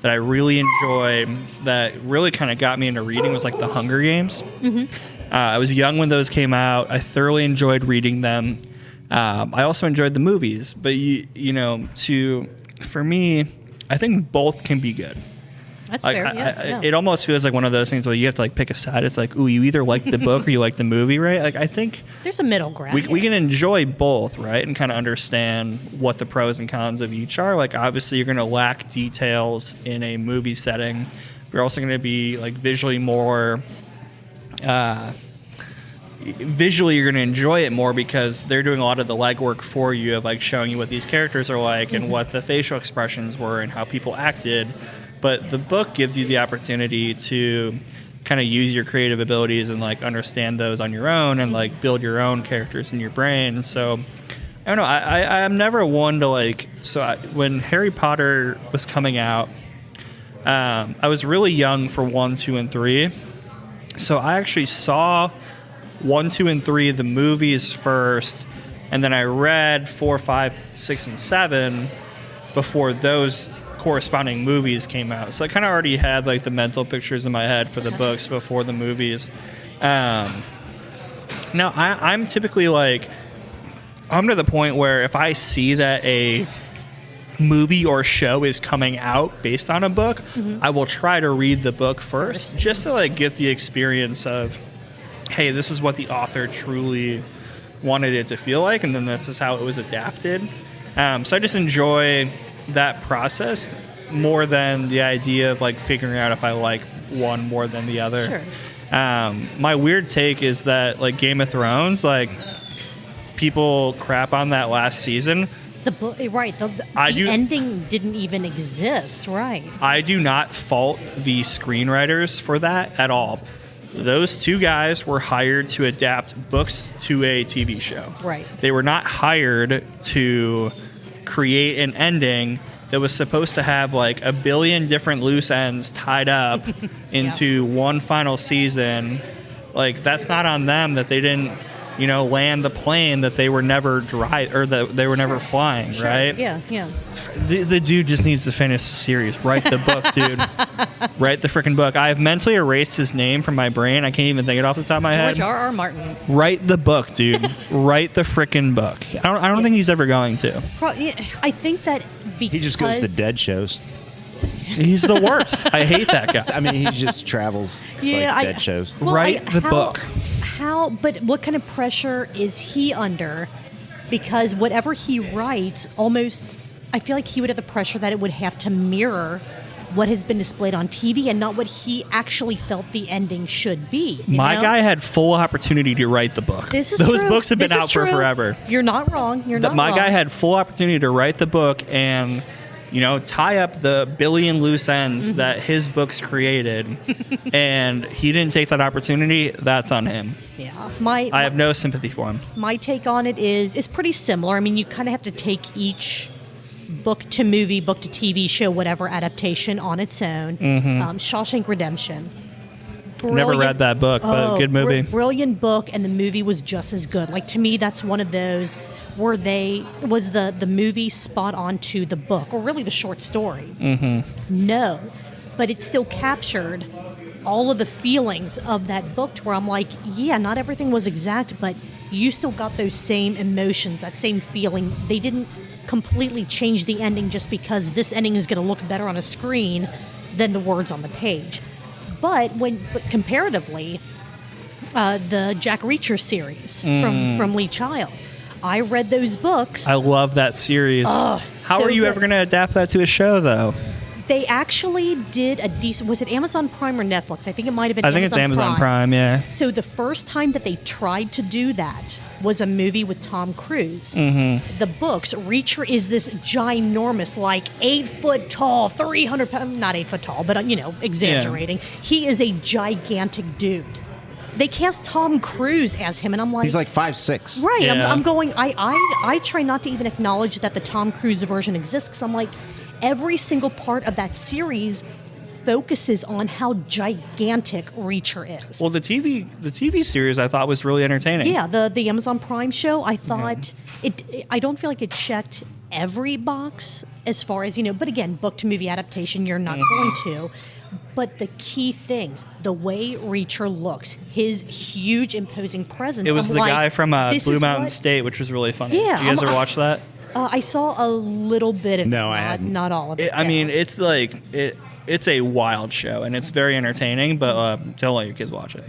that I really enjoyed that really kind of got me into reading was like the Hunger Games. I was young when those came out. I thoroughly enjoyed reading them. I also enjoyed the movies, but for me, I think both can be good. That's Like, fair. Yeah. It almost feels like one of those things where you have to like pick a side. It's like, ooh, you either like the book or you like the movie, right? Like I think There's a middle ground. we can enjoy both, right? And kind of understand what the pros and cons of each are. Like obviously you're going to lack details in a movie setting. You're also going to be like visually more visually you're going to enjoy it more because they're doing a lot of the legwork for you of like showing you what these characters are like and what the facial expressions were and how people acted. But the book gives you the opportunity to kind of use your creative abilities and like understand those on your own and like build your own characters in your brain. So I don't know. I'm never one to like. When Harry Potter was coming out, I was really young for 1, 2, and 3. So I actually saw 1, 2, and 3 the movies first, and then I read 4, 5, 6, and 7 before those corresponding movies came out. So I kind of already had like the mental pictures in my head for the books before the movies. Now I'm typically like, I'm to the point where if I see that a movie or show is coming out based on a book, I will try to read the book first just to like get the experience of, hey, this is what the author truly wanted it to feel like, and then this is how it was adapted. So I just enjoy that process more than the idea of like figuring out if I like one more than the other. Sure. My weird take is that like Game of Thrones, like people crap on that last season. The book, right? The ending didn't even exist, right? I do not fault the screenwriters for that at all. Those two guys were hired to adapt books to a TV show. Right. They were not hired to create an ending that was supposed to have like a billion different loose ends tied up into one final season. Like that's not on them that they didn't, land the plane that they were never that they were never flying, Sure. right? Yeah. The dude just needs to finish the series. Write the book, dude. Write the freaking book. I've mentally erased his name from my brain. I can't even think it off the top of my head. George R.R. Martin. Write the book, dude. Write the freaking book. I don't think he's ever going to. I think that because He just goes to dead shows. He's the worst. I hate that guy. I mean, he just travels dead shows. Well, Write the book. But what kind of pressure is he under? Because whatever he writes, almost, I feel like he would have the pressure that it would have to mirror what has been displayed on TV and not what he actually felt the ending should be. My guy had full opportunity to write the book. Those true. Books have been out for forever. You're not wrong. My guy had full opportunity to write the book and, tie up the billion loose ends that his books created, and he didn't take that opportunity. That's on him. Yeah. I have no sympathy for him. My take on it is pretty similar. I mean, you kind of have to take each book to movie, book to TV show, whatever adaptation on its own. Shawshank Redemption. Never read that book, but good movie. Brilliant book, and the movie was just as good. Like, to me, that's one of those where was the movie spot on to the book, or really the short story. No, but it still captured all of the feelings of that book to where I'm like, yeah, not everything was exact, but you still got those same emotions, that same feeling. They didn't completely change the ending just because this ending is going to look better on a screen than the words on the page. But comparatively, the Jack Reacher series from Lee Child, I read those books. I love that series. How so are you good. ever going to adapt that to a show, though? They actually did a decent. Was it Amazon Prime or Netflix? I think it might have been. I think it's Amazon Prime, yeah. So the first time that they tried to do that was a movie with Tom Cruise. Mm-hmm. The books, Reacher is this ginormous, like 8 foot tall, 300 pounds, not 8 foot tall, but exaggerating. Yeah. He is a gigantic dude. They cast Tom Cruise as him, and I'm like, he's like 5'6". Right. Yeah. I'm going. I try not to even acknowledge that the Tom Cruise version exists, because I'm like, every single part of that series focuses on how gigantic Reacher is. Well, the TV series I thought was really entertaining. Yeah, the Amazon Prime show, I thought I don't feel like it checked every box as far as, but again, book to movie adaptation, you're not going to. But the key things, the way Reacher looks, his huge imposing presence. It was I'm the like, guy from this Blue is Mountain what- State, which was really funny. Yeah, You guys ever watch that? I saw a little bit of it. No, I hadn't. Not all of it. I mean, it's like it's a wild show, and it's very entertaining. But don't let your kids watch it.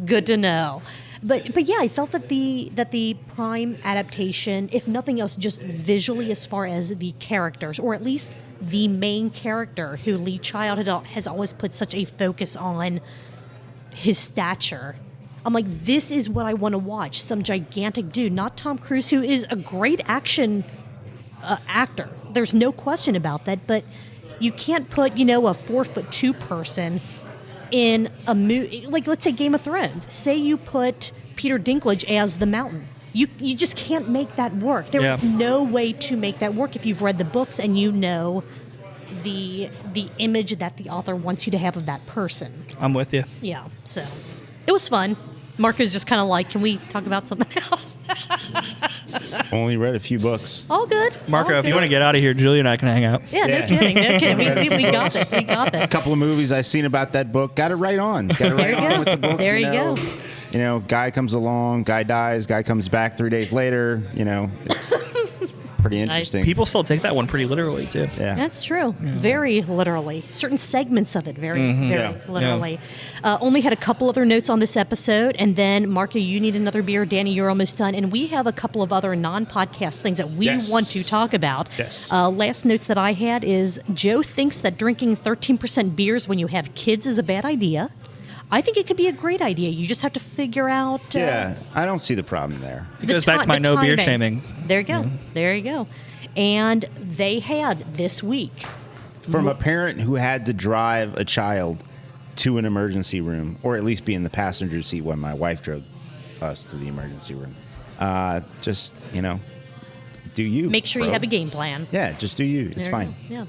Good to know. But yeah, I felt that the Prime adaptation, if nothing else, just visually as far as the characters, or at least the main character, who Lee Child has always put such a focus on his stature. I'm like, this is what I want to watch. Some gigantic dude, not Tom Cruise, who is a great action actor. There's no question about that. But you can't put, a 4'2" person in a movie, like let's say Game of Thrones. Say you put Peter Dinklage as the Mountain. You just can't make that work. There is no way to make that work if you've read the books and you know the image that the author wants you to have of that person. I'm with you. Yeah, so it was fun. Marco's just kind of like, can we talk about something else? Only read a few books. All good. Marco, all if you good. want to get out of here, Julie and I can hang out. Yeah, no kidding. We got this. We got this. A couple of movies I've seen about that book. Got it right on. Got it There right you on go. with the book. There you go. Guy comes along, guy dies, guy comes back 3 days later. It's pretty interesting. People still take that one pretty literally, too. Yeah. That's true. Very literally. Certain segments of it, very Yeah. literally. Only had a couple other notes on this episode, and then, Marco, you need another beer. Danny, you're almost done. And we have a couple of other non-podcast things that we Yes. want to talk about. Yes. Last notes that I had is Joe thinks that drinking 13% beers when you have kids is a bad idea. I think it could be a great idea. You just have to figure out... Yeah, I don't see the problem there. It goes back to my no beer shaming. There you go. There you go. And they had this week... From a parent who had to drive a child to an emergency room, or at least be in the passenger seat when my wife drove us to the emergency room. Do you. Make sure bro. you have a game plan. Yeah, just do you. It's There you fine. go. Yeah.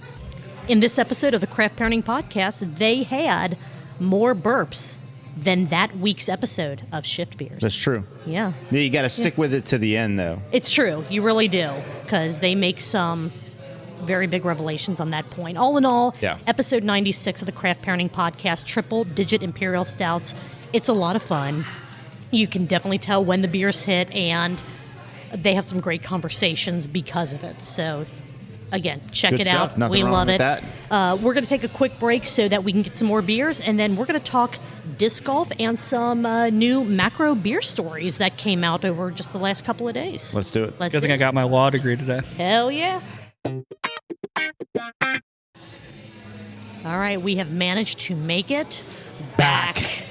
In this episode of the Craft Parenting Podcast, they had more burps than that week's episode of Shift Beers. That's true. Yeah. Yeah, you got to stick with it to the end, though. It's true. You really do. Because they make some very big revelations on that point. All in all, Yeah. episode 96 of the Craft Parenting Podcast, triple-digit Imperial Stouts. It's a lot of fun. You can definitely tell when the beers hit, and they have some great conversations because of it. So, again, check Good it stuff. out. Nothing We wrong love with it. that. We're going to take a quick break so that we can get some more beers, and then we're going to talk disc golf and some new macro beer stories that came out over just the last couple of days. Let's do it. Let's Good do thing I it. got my law degree today. Hell yeah. All right, we have managed to make it back.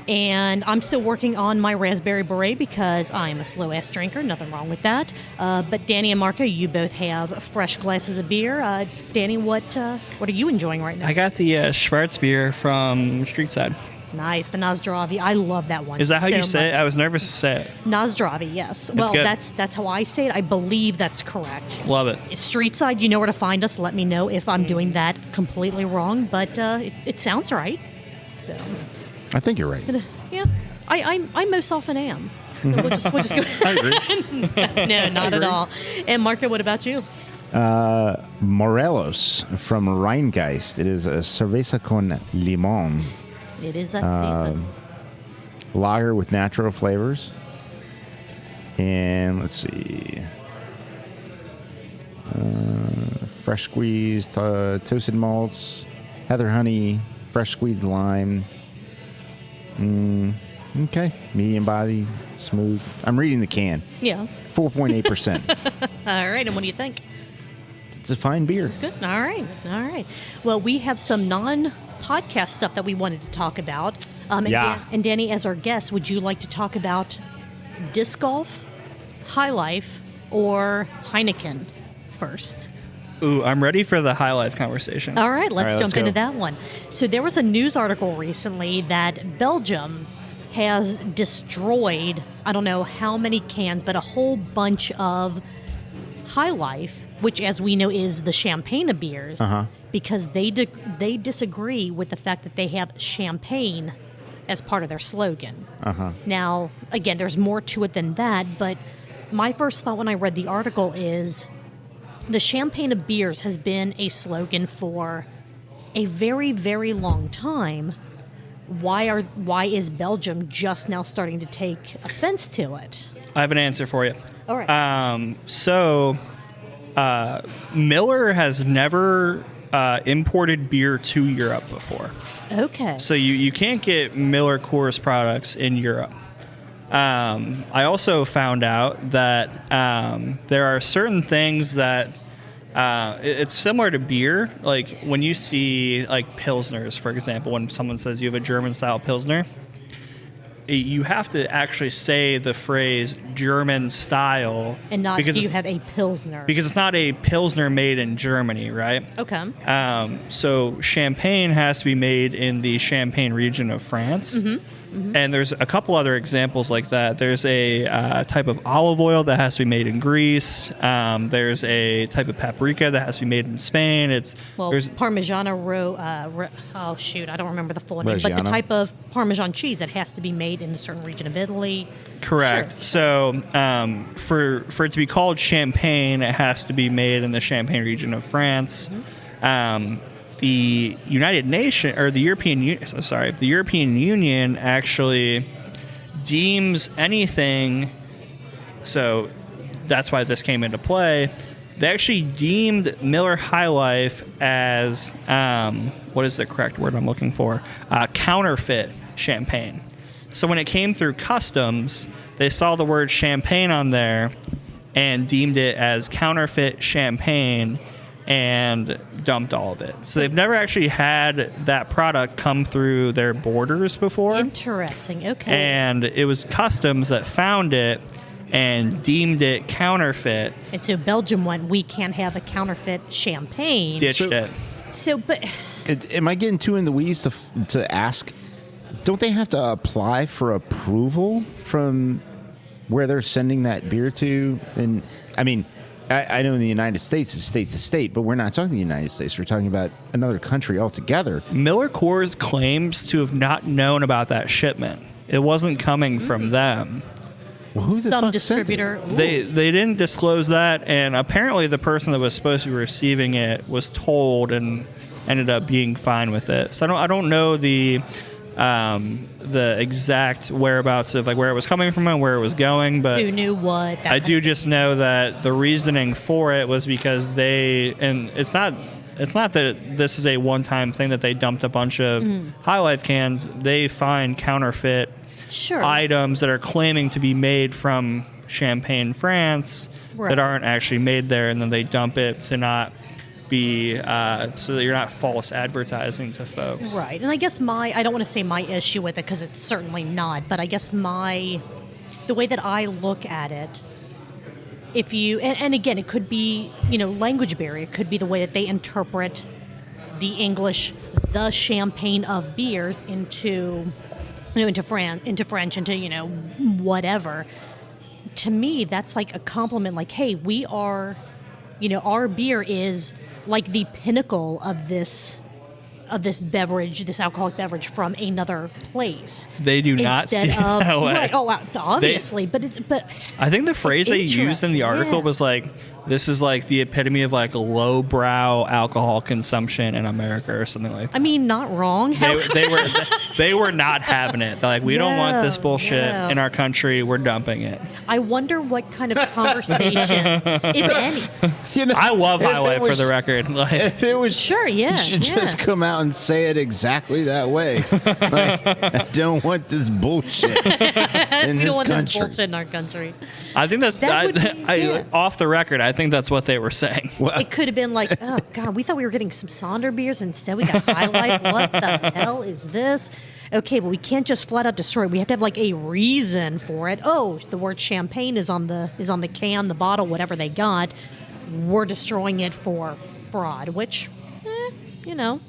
And I'm still working on my raspberry beret because I'm a slow-ass drinker. Nothing wrong with that. But Danny and Marco, you both have fresh glasses of beer. Danny, what are you enjoying right now? I got the Schwarzbier from Streetside. Nice, the Zdravi. I love that one. Is that how so you say it? much. I was nervous to say it. Zdravi, yes. Well, good. that's how I say it. I believe that's correct. Love it. Streetside, you know where to find us. Let me know if I'm doing that completely wrong, but it sounds right. So, I think you're right. yeah, I most often am. So we'll just go. I agree. No, not at all. And Marco, what about you? Morelos from Rhinegeist. It is a cerveza con limón. It is that season. Lager with natural flavors. And let's see. Fresh squeezed toasted malts, heather honey, fresh squeezed lime. Okay. Medium body, smooth. I'm reading the can. Yeah. 4.8%. All right. And what do you think? It's a fine beer. It's good. All right. All right. Well, we have some non-podcast stuff that we wanted to talk about. And Danny, as our guest, would you like to talk about disc golf, High Life, or Heineken first? Ooh, I'm ready for the High Life conversation. All right, let's jump into go. that one. So there was a news article recently that Belgium has destroyed, I don't know how many cans, but a whole bunch of High Life, which, as we know, is the champagne of beers, because they disagree with the fact that they have champagne as part of their slogan. Now, again, there's more to it than that, but my first thought when I read the article is the champagne of beers has been a slogan for a very, very long time. Why is Belgium just now starting to take offense to it? I have an answer for you. All right. Miller has never imported beer to Europe before. Okay. So you can't get Miller Coors products in Europe. I also found out that there are certain things that it's similar to beer. Like when you see like Pilsners, for example, when someone says you have a German-style Pilsner, you have to actually say the phrase German style. And not do you have a Pilsner. Because it's not a Pilsner made in Germany, right? Okay. So champagne has to be made in the Champagne region of France. And there's a couple other examples like that. There's a type of olive oil that has to be made in Greece. There's a type of paprika that has to be made in Spain. There's Parmigiano oh shoot, I don't remember the full name, but the type of Parmesan cheese that has to be made in a certain region of Italy. Correct. Sure. So for it to be called champagne, it has to be made in the Champagne region of France. The United Nations, or the European Union actually deems anything, so that's why this came into play. They actually deemed Miller High Life as, what is the correct word I'm looking for? Counterfeit champagne. So when it came through customs, they saw the word champagne on there and deemed it as counterfeit champagne and dumped all of it. So they've never actually had that product come through their borders before. Interesting. Okay. And it was customs that found it and deemed it counterfeit. And so Belgium went, we can't have a counterfeit champagne. Ditched it. So, but... Am I getting too in the weeds to ask? Don't they have to apply for approval from where they're sending that beer to? And I mean, I know in the United States it's state to state, but we're not talking the United States. We're talking about another country altogether. Miller Coors claims to have not known about that shipment. It wasn't coming from them. Well, who the Some fuck distributor. sent it? They didn't disclose that, and apparently the person that was supposed to be receiving it was told and ended up being fine with it. So I don't know the exact whereabouts of like where it was coming from and where it was going, but Who knew what? I do just know that the reasoning for it was because it's not that this is a one-time thing that they dumped a bunch of High Life cans. They find counterfeit items that are claiming to be made from Champagne, France, that aren't actually made there, and then they dump it to not be so that you're not false advertising to folks. Right. And I guess I don't want to say my issue with it because it's certainly not, but I guess the way that I look at it, if you, and again, it could be, language barrier. It could be the way that they interpret the English, the champagne of beers into French, into, whatever. To me, that's like a compliment. Like, hey, we are, our beer is like the pinnacle of this beverage, this alcoholic beverage from another place. They do not see it that way. Right. Oh, obviously, but I think the phrase they used in the article was like, "This is like the epitome of like lowbrow alcohol consumption in America," or something like that. I mean, not wrong. They were not having it. They're like, we don't want this bullshit in our country. We're dumping it. I wonder what kind of conversations, if any. I love High Life for the record. Like, if it was sure, yeah, you should just come out and say it exactly that way. Like, I don't want this bullshit in We this don't want country. this bullshit in our country. I think that's That would be- yeah. off the record. I think that's what they were saying. It could have been like, oh, God, we thought we were getting some Sonder beers. Instead, we got High Life. What the hell is this? Okay, but we can't just flat out destroy it. We have to have like a reason for it. Oh, the word champagne is on the can, the bottle, whatever they got. We're destroying it for fraud, which, you know.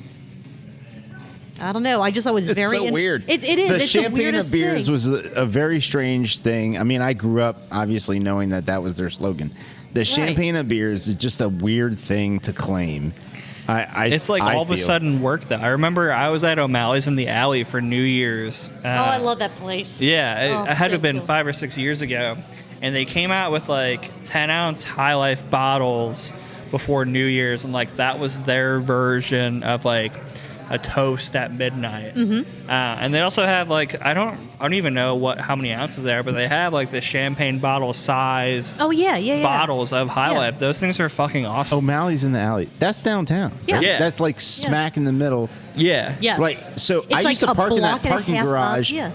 I don't know. I just thought it was It's very so weird. It is. The It's the champagne weirdest of beers thing. was a very strange thing. I mean, I grew up obviously knowing that was their slogan. The champagne of beers is just a weird thing to claim. It's like all of a sudden worked though. I remember I was at O'Malley's in the Alley for New Year's. Oh, I love that place. Yeah, it had to have been cool. 5 or 6 years ago. And they came out with like 10-ounce High Life bottles before New Year's. And like that was their version of like a toast at midnight. Mm-hmm. And they also have like, I don't even know how many ounces they are, but they have like the champagne bottle sized Oh, yeah. bottles of High Yeah. Life. Those things are fucking awesome. O'Malley's in the Alley. That's downtown. Yeah. right? Yeah. That's like smack in the middle. Yeah. Yes. Like, so It's I like used to a park in that block and a parking half up, garage yeah.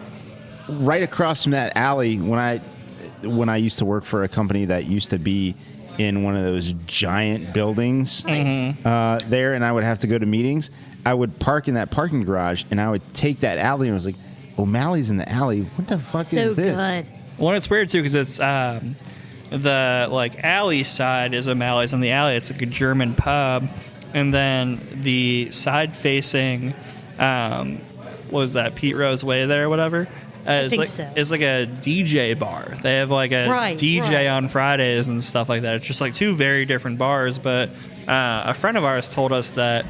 right across from that alley when I used to work for a company that used to be in one of those giant buildings there, and I would have to go to meetings. I would park in that parking garage, and I would take that alley, and I was like, O'Malley's in the alley. What the fuck So is this? good. Well, it's weird too because it's the like alley side is O'Malley's. On the alley, it's like a German pub, and then the side facing, what was that, Pete Rose Way there or whatever? It's think like so. it's like a DJ bar. They have like a Right, DJ right. on Fridays and stuff like that. It's just like two very different bars. But a friend of ours told us that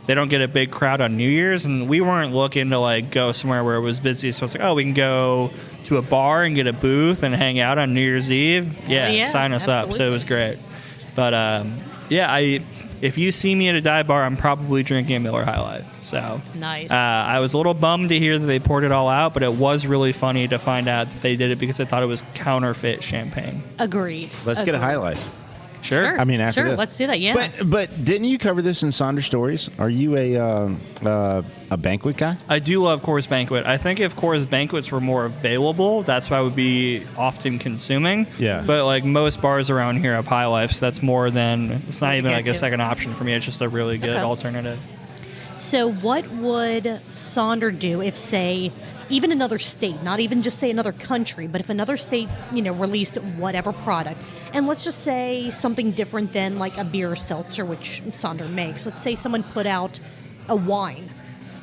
they don't get a big crowd on New Year's, and we weren't looking to like go somewhere where it was busy. So it's like, oh, we can go to a bar and get a booth and hang out on New Year's Eve. Yeah, sign us up. So it was great. But if you see me at a dive bar, I'm probably drinking a Miller High Life. So Nice. I was a little bummed to hear that they poured it all out, but it was really funny to find out that they did it because they thought it was counterfeit champagne. Agreed. Let's get a High Life. Sure. I mean, after Sure, this. let's do that, yeah. But didn't you cover this in Sonder Stories? Are you a banquet guy? I do love Coors Banquet. I think if Coors Banquets were more available, that's what I would be often consuming. Yeah. But like most bars around here have High Life, so that's more than, it's not to even get like a to. second option for me. It's just a really good Okay. alternative. So what would Sonder do if, say, even another state, not even just say another country, but if another state, released whatever product, and let's just say something different than like a beer or seltzer, which Sonder makes. Let's say someone put out a wine,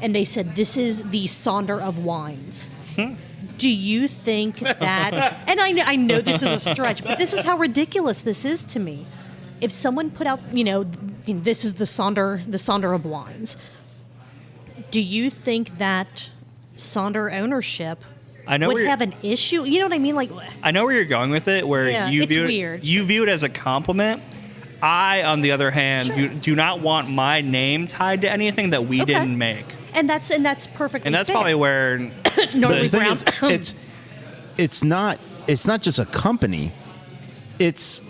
and they said, this is the Sonder of wines. Do you think that, and I know this is a stretch, but this is how ridiculous this is to me. If someone put out, this is the Sonder of wines, do you think that Sonder ownership would have an issue? You know what I mean? Like, I know where you're going with it, where Yeah, you it's view weird. you view it as a compliment. I, on the other hand, do not want my name tied to anything that we Okay. didn't make. and that's perfectly And that's fair. probably where Norley The thing Brown. is, it's not just a company. It's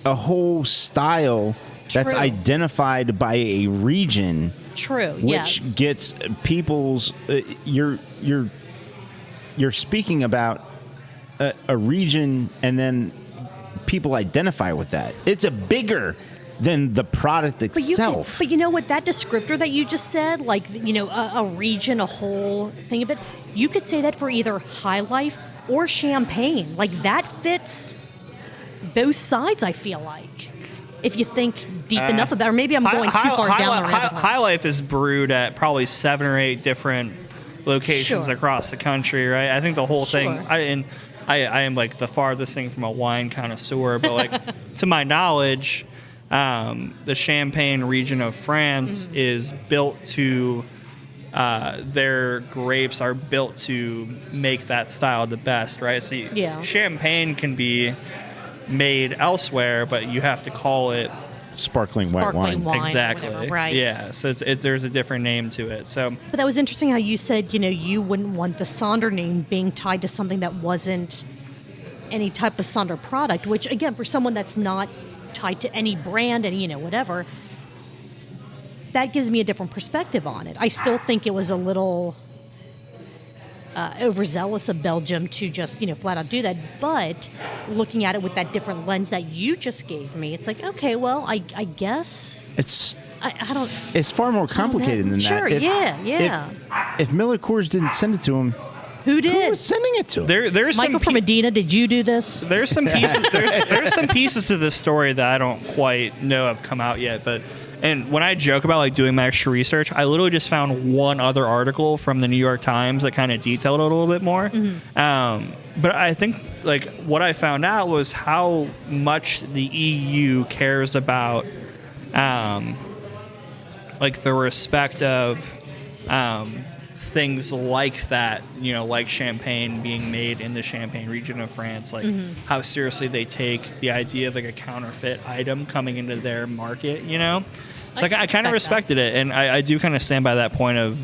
a whole style that's True. identified by a region, True. which Yes. gets people's. You're speaking about a region, and then people identify with that. It's a bigger than the product itself. But you know what? That descriptor that you just said, like, a region, a whole thing of it, you could say that for either High Life or Champagne. Like, that fits both sides, I feel like. If you think deep enough about it. Or maybe I'm going too far down the rabbit hole. High Life is brewed at probably 7 or 8 different locations Sure. across the country, right? I think the whole thing. Sure. I am like the farthest thing from a wine connoisseur, but like to my knowledge, the Champagne region of France is built to. Their grapes are built to make that style the best, right? So Champagne can be made elsewhere, but you have to call it Sparkling white wine. exactly. Whatever, right. Yeah, so it's there's a different name to it. So But that was interesting how you said, you wouldn't want the Sonder name being tied to something that wasn't any type of Sonder product, which, again, for someone that's not tied to any brand and, whatever, that gives me a different perspective on it. I still think it was a little overzealous of Belgium to just, flat out do that. But looking at it with that different lens that you just gave me, it's like, okay, well, I guess It's I don't. it's far more complicated than Sure, that. yeah. If Miller Coors didn't send it to him, Who did? who was sending it to him? There's Michael from Medina, did you do this? There's some pieces. There's some pieces to this story that I don't quite know have come out yet. And when I joke about like doing my extra research, I literally just found one other article from the New York Times that kind of detailed it a little bit more. But I think like what I found out was how much the EU cares about like the respect of things like that, like champagne being made in the Champagne region of France, like how seriously they take the idea of like a counterfeit item coming into their market, So I kind of respected it, and I do kind of stand by that point of,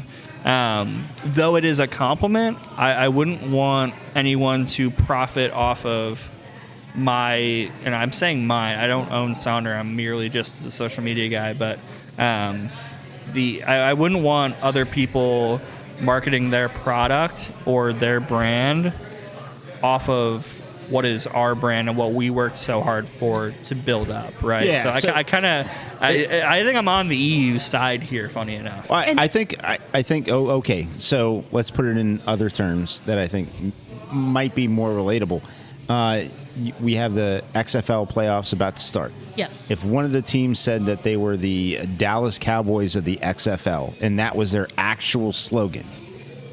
though it is a compliment, I wouldn't want anyone to profit off of and I'm saying mine, I don't own Sonder, I'm merely just a social media guy, but I wouldn't want other people marketing their product or their brand off of what is our brand and what we worked so hard for to build up, right? Yeah, so I think I'm on the EU side here, funny enough. Well, I think. Okay. So let's put it in other terms that I think might be more relatable. We have the XFL playoffs about to start. Yes. If one of the teams said that they were the Dallas Cowboys of the XFL, and that was their actual slogan,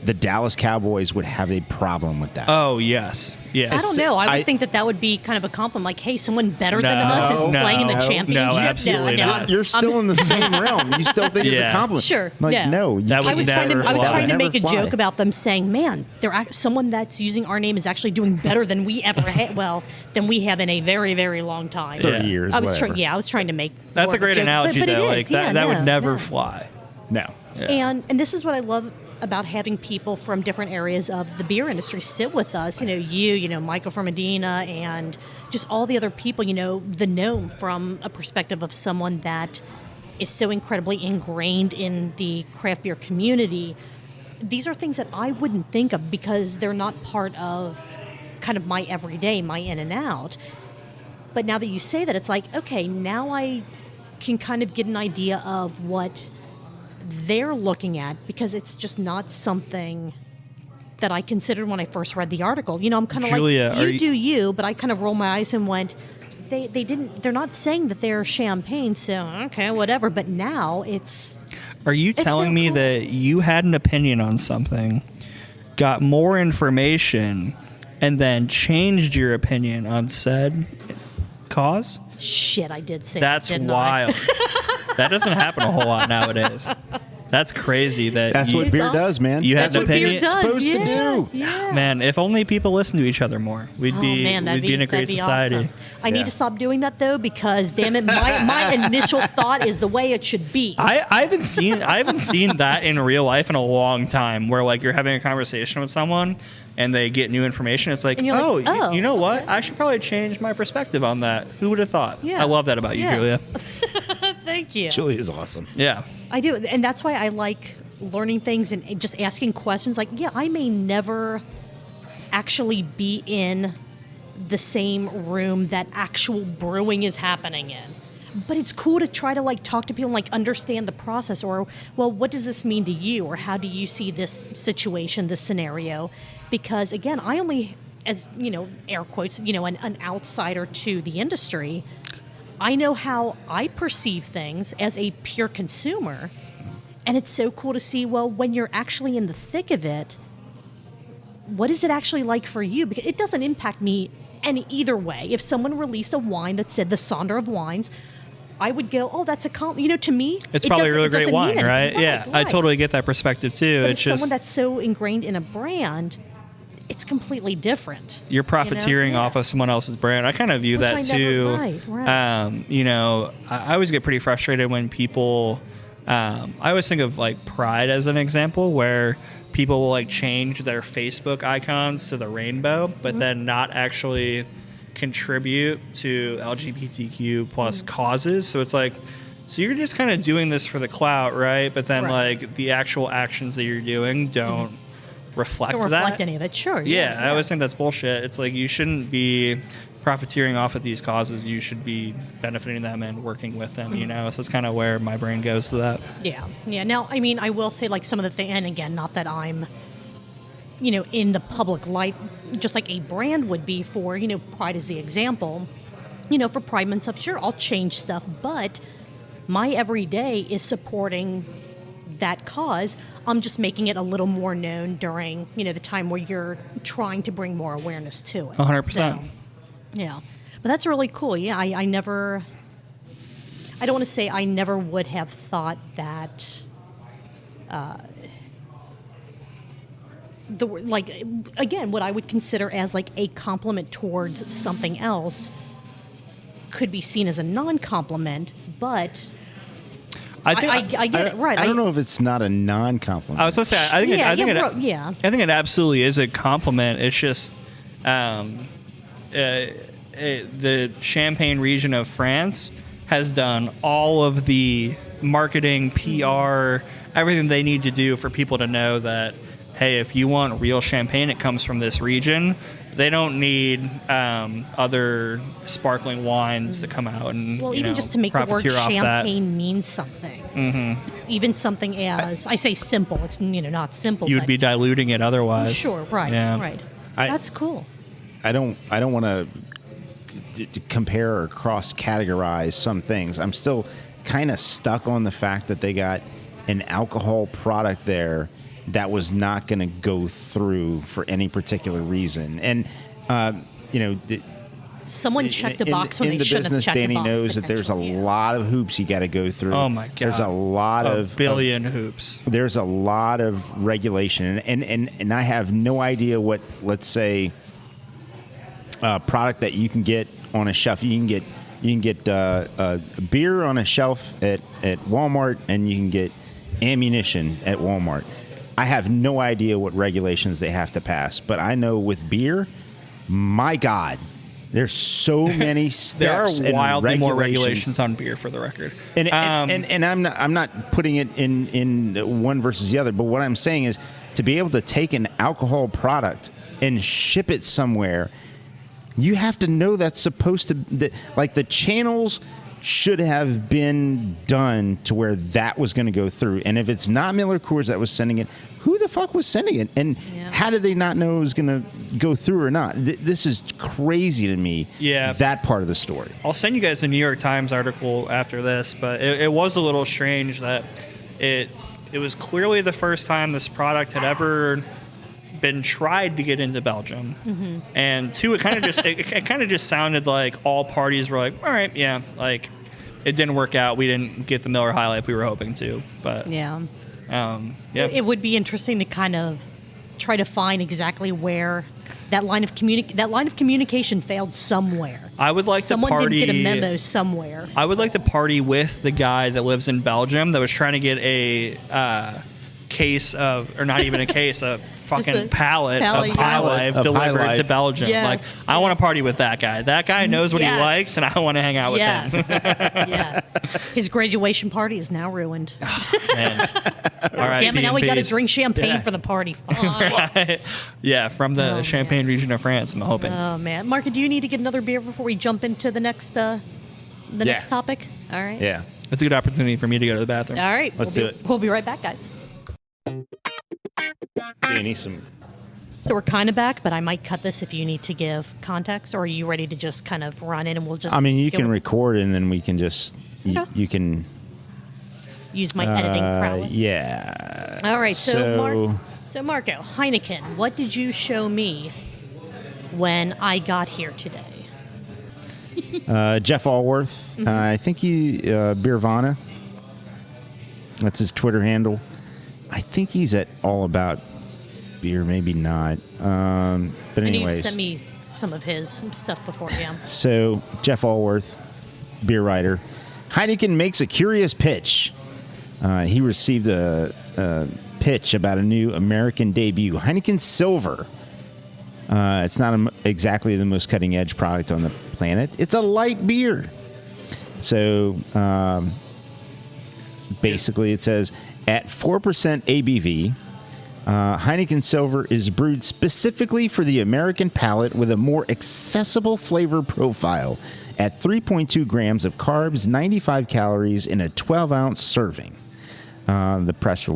the Dallas Cowboys would have a problem with that. Oh, yes. Yes. I don't know. I would think that would be kind of a compliment. Like, hey, someone better than us is playing in the championship. No, absolutely not. You're still in the same realm. You still think it's a compliment. Sure. Like, yeah. no. That would I was trying to make a fly. joke about them saying, man, someone that's using our name is actually doing better than we ever had. Well, than we have in a very, very long time. 30 years, I was whatever. I was trying to make That's more a of great joke, analogy, but it though. is. Like that would never no. fly. No. And this is what I love about having people from different areas of the beer industry sit with us. Michael from Medina, and just all the other people. The gnome from a perspective of someone that is so incredibly ingrained in the craft beer community. These are things that I wouldn't think of because they're not part of kind of my everyday, my in and out. But now that you say that, it's like, okay, now I can kind of get an idea of what they're looking at, because it's just not something that I considered when I first read the article. I'm kind of Julia, like, you do you, but I kind of rolled my eyes and went, they're not saying that they're champagne, so okay, whatever. But now Are you telling me that you had an opinion on something, got more information, and then changed your opinion on said cause? shit, I did say That's that, didn't wild. That doesn't happen a whole lot nowadays. That's crazy. That's what beer does, man. You had That's an what beer opinion. does. supposed to do. Yeah. Man, if only people listen to each other more, we'd be in a great that'd be society. Awesome. I need to stop doing that though, because damn it, my initial thought is the way it should be. I haven't seen that in real life in a long time, where like you're having a conversation with someone and they get new information. It's like, And you're like, oh, you know what? okay. I should probably change my perspective on that. Who would have thought? Yeah. I love that about you, Yeah. Julia. Thank you. Chili is awesome. Yeah. I do, and that's why I like learning things and just asking questions. Like, yeah, I may never actually be in the same room that actual brewing is happening in, but it's cool to try to like talk to people and like understand the process, or, well, what does this mean to you, or how do you see this situation, this scenario? Because again, I only, as air quotes, an outsider to the industry. I know how I perceive things as a pure consumer. And it's so cool to see, well, when you're actually in the thick of it, what is it actually like for you? Because it doesn't impact me either way. If someone released a wine that said the Sonder of wines, I would go, oh, that's a compliment. To me, It's probably a really great wine, mean right? anything. Yeah, I Right. totally get that perspective too. But It's if just someone that's so ingrained in a brand, it's completely different. you're profiteering Yeah. off of someone else's brand. I kind of view Which that I too. never- right. I always get pretty frustrated when people. I always think of like Pride as an example, where people will like change their Facebook icons to the rainbow, but then not actually contribute to LGBTQ plus causes. So it's like, so you're just kind of doing this for the clout, right? But then Right. like the actual actions that you're doing don't reflect Don't that. reflect any of it. Sure. Yeah, I always think that's bullshit. It's like you shouldn't be profiteering off of these causes. You should be benefiting them and working with them, you know? So that's kind of where my brain goes to that. Yeah. Yeah. Now, I mean, I will say like some of the things, and again, not that I'm, in the public light, just like a brand would be for, Pride is the example, for Pride Month stuff. Sure, I'll change stuff, but my everyday is supporting that cause. I'm just making it a little more known during, the time where you're trying to bring more awareness to it. 100%. So, yeah. But that's really cool. Yeah, I don't want to say I never would have thought that what I would consider as like a compliment towards something else could be seen as a non-compliment, but I get it, right. I don't know if it's not a non-compliment. I was supposed to say, I think it absolutely is a compliment. It's just the Champagne region of France has done all of the marketing, PR, everything they need to do for people to know that, hey, if you want real champagne, it comes from this region. They don't need other sparkling wines to come out and even just to make the word profiteer off that. champagne mean something. Mm-hmm. Even something as I say simple. It's not simple. You'd but be diluting it otherwise. Sure, right, Yeah. right. That's cool. I don't want to compare or cross-categorize some things. I'm still kind of stuck on the fact that they got an alcohol product there that was not going to go through for any particular reason. And, Someone checked a box when they shouldn't have checked Danny a box. knows that there's a lot of hoops you got to go through. Oh my God. There's a lot a billion hoops. There's a lot of regulation, and I have no idea what, let's say, product that you can get on a shelf. You can get beer on a shelf at Walmart, and you can get ammunition at Walmart. I have no idea what regulations they have to pass, but I know with beer, my God, there's so many steps. There are wildly and more regulations on beer, for the record. And I'm not putting it in one versus the other, but what I'm saying is to be able to take an alcohol product and ship it somewhere, you have to know that's supposed to, like the channels should have been done to where that was going to go through. And if it's not Miller Coors that was sending it, who the fuck was sending it? And how did they not know it was going to go through or not? This is crazy to me, that part of the story. I'll send you guys the New York Times article after this, but it was a little strange that it was clearly the first time this product had ever been tried to get into Belgium. Mm-hmm. And two, it kind of just it kind of just sounded like all parties were like, all right, yeah, like it didn't work out. We didn't get the Miller High Life we were hoping to. But it would be interesting to kind of try to find exactly where that line of communication failed somewhere. I would like someone to party. Didn't get a memo somewhere. I would like to party with the guy that lives in Belgium that was trying to get a case of, or not even a case, a fucking pallet of High Life delivered to Belgium. Yes. Like, I want to party with that guy. That guy knows what he likes, and I want to hang out with him. Yes. His graduation party is now ruined. Man. All right, damn it, now we got to drink champagne for the party. Fine. Yeah, from the Champagne region of France, I'm hoping. Oh, man. Mark, do you need to get another beer before we jump into the next next topic? All right. Yeah. It's a good opportunity for me to go to the bathroom. All right. Let's do it. We'll be right back, guys. Danny, some. So we're kind of back, but I might cut this if you need to give context, or are you ready to just kind of run in and we'll just... I mean, you can record and then we can just... You can... use my editing prowess. Yeah. All right, so Marco, Heineken, what did you show me when I got here today? Jeff Allworth. Mm-hmm. I think he... Beervana. That's his Twitter handle. I think he's at All About Beer, maybe not. But anyways. You sent me some of his stuff before, yeah. So, Jeff Allworth, beer writer. Heineken makes a curious pitch. He received a pitch about a new American debut, Heineken Silver. It's not exactly the most cutting-edge product on the planet. It's a light beer. So, basically, it says, at 4% ABV, Heineken Silver is brewed specifically for the American palate with a more accessible flavor profile at 3.2 grams of carbs, 95 calories in a 12-ounce serving. The press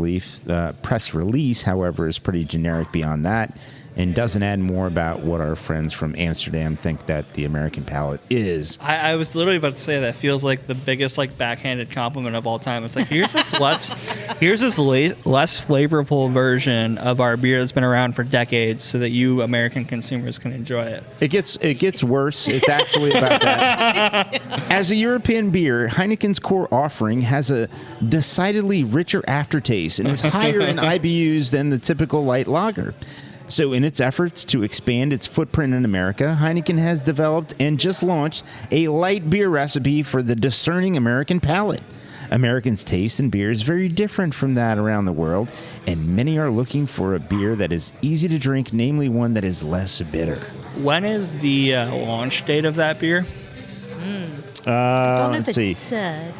release, however, is pretty generic beyond that and doesn't add more about what our friends from Amsterdam think that the American palate is. I was literally about to say that feels like the biggest like backhanded compliment of all time. It's like here's this less flavorful version of our beer that's been around for decades, so that you American consumers can enjoy it. It gets worse. It's actually about that. As a European beer, Heineken's core offering has a decidedly richer aftertaste and is higher in IBUs than the typical light lager. So in its efforts to expand its footprint in America, Heineken has developed and just launched a light beer recipe for the discerning American palate. Americans' taste in beer is very different from that around the world, and many are looking for a beer that is easy to drink, namely one that is less bitter. When is the launch date of that beer? I don't know if let's see. it said.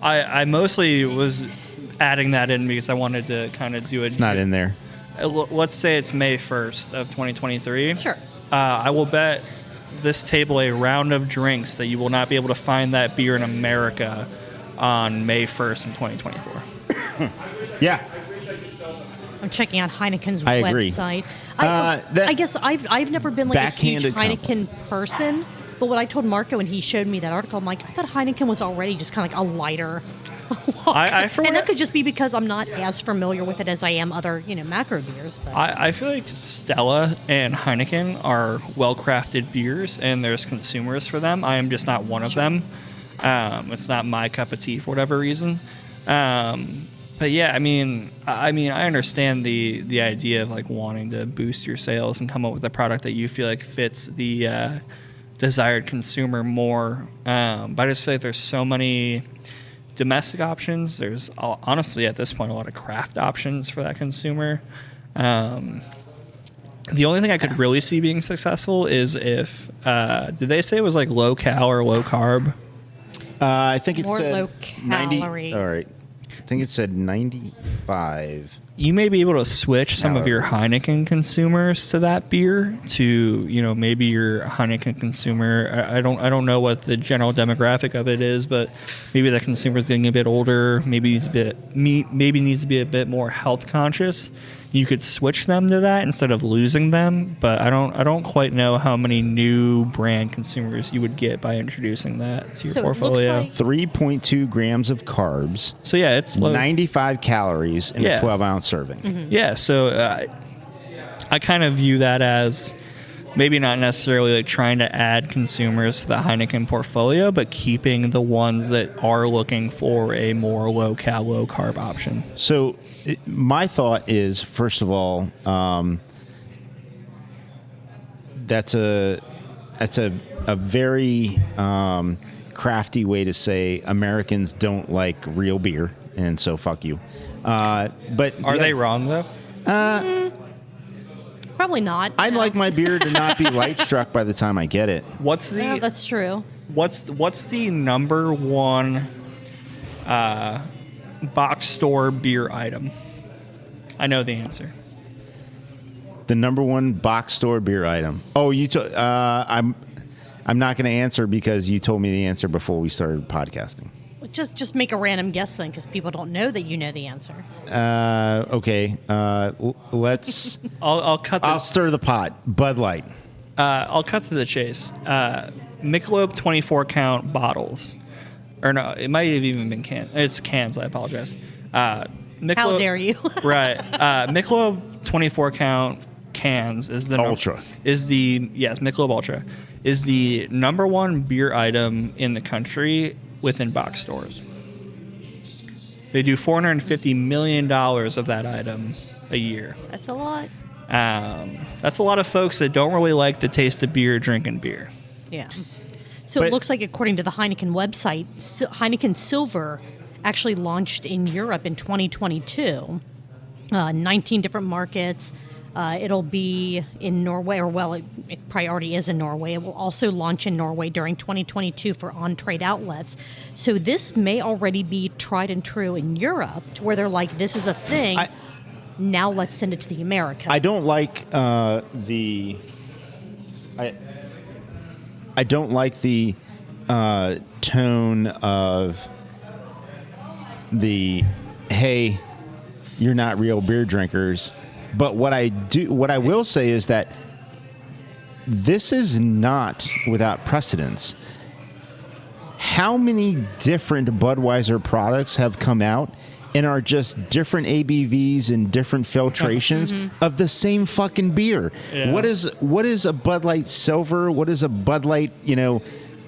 I mostly was adding that in because I wanted to kind of do it. It's not in there. Let's say it's May 1st of 2023. Sure. I will bet this table a round of drinks that you will not be able to find that beer in America on May 1st in 2024. Yeah. I'm checking out Heineken's I agree. website. I guess I've never been like a huge Backhanded Heineken person, but what I told Marco when he showed me that article, I'm like, I thought Heineken was already just kind of like a lighter. And that could just be because I'm not as familiar with it as I am other, macro beers. But I feel like Stella and Heineken are well-crafted beers, and there's consumers for them. I am just not one of them. It's not my cup of tea for whatever reason. But yeah, I mean, I understand the idea of like wanting to boost your sales and come up with a product that you feel like fits the desired consumer more. But I just feel like there's so many domestic options. There's honestly at this point a lot of craft options for that consumer. The only thing I could really see being successful is if did they say it was like low cal or low carb? I think it more said low 90. calorie. All right. I think it said 95. You may be able to switch some of your Heineken consumers to that beer. To maybe your Heineken consumer. I don't know what the general demographic of it is, but maybe that consumer is getting a bit older. Maybe needs to be a bit more health conscious. You could switch them to that instead of losing them, but I don't quite know how many new brand consumers you would get by introducing that to your portfolio. It looks like 3.2 grams of carbs. So yeah, it's low. 95 calories in a 12-ounce serving. Mm-hmm. Yeah, so I kind of view that as maybe not necessarily like trying to add consumers to the Heineken portfolio, but keeping the ones that are looking for a more low-cal, low-carb option. So my thought is, first of all, that's a very crafty way to say Americans don't like real beer, and so fuck you. But are they wrong though? probably not. I'd like my beer to not be light struck by the time I get it. Yeah, that's true. What's the number one box store beer item? I know the answer. The number one box store beer item. Oh, I'm not going to answer because you told me the answer before we started podcasting. Just make a random guess then, because people don't know that you know the answer. Okay. Let's. I'll stir the pot. Bud Light. I'll cut to the chase. Michelob 24 count bottles, or no, it might have even been cans. It's cans. I apologize. Michelob, how dare you? Right. Michelob 24 count cans is the Ultra. Michelob Ultra is the number one beer item in the country within box stores. They do $450 million of that item a year. That's a lot. That's a lot of folks that don't really like the taste of beer drinking beer. Yeah. So it looks like, according to the Heineken website, Heineken Silver actually launched in Europe in 2022. 19 different markets. It'll be in Norway, it probably already is in Norway. It will also launch in Norway during 2022 for on-trade outlets. So this may already be tried and true in Europe, to where they're like, this is a thing. Now let's send it to the Americas. I don't like I don't like the tone of the, hey, you're not real beer drinkers. But what I will say is that this is not without precedence. How many different Budweiser products have come out and are just different ABVs and different filtrations of the same fucking beer? Yeah. What is a Bud Light Silver? What is a Bud Light,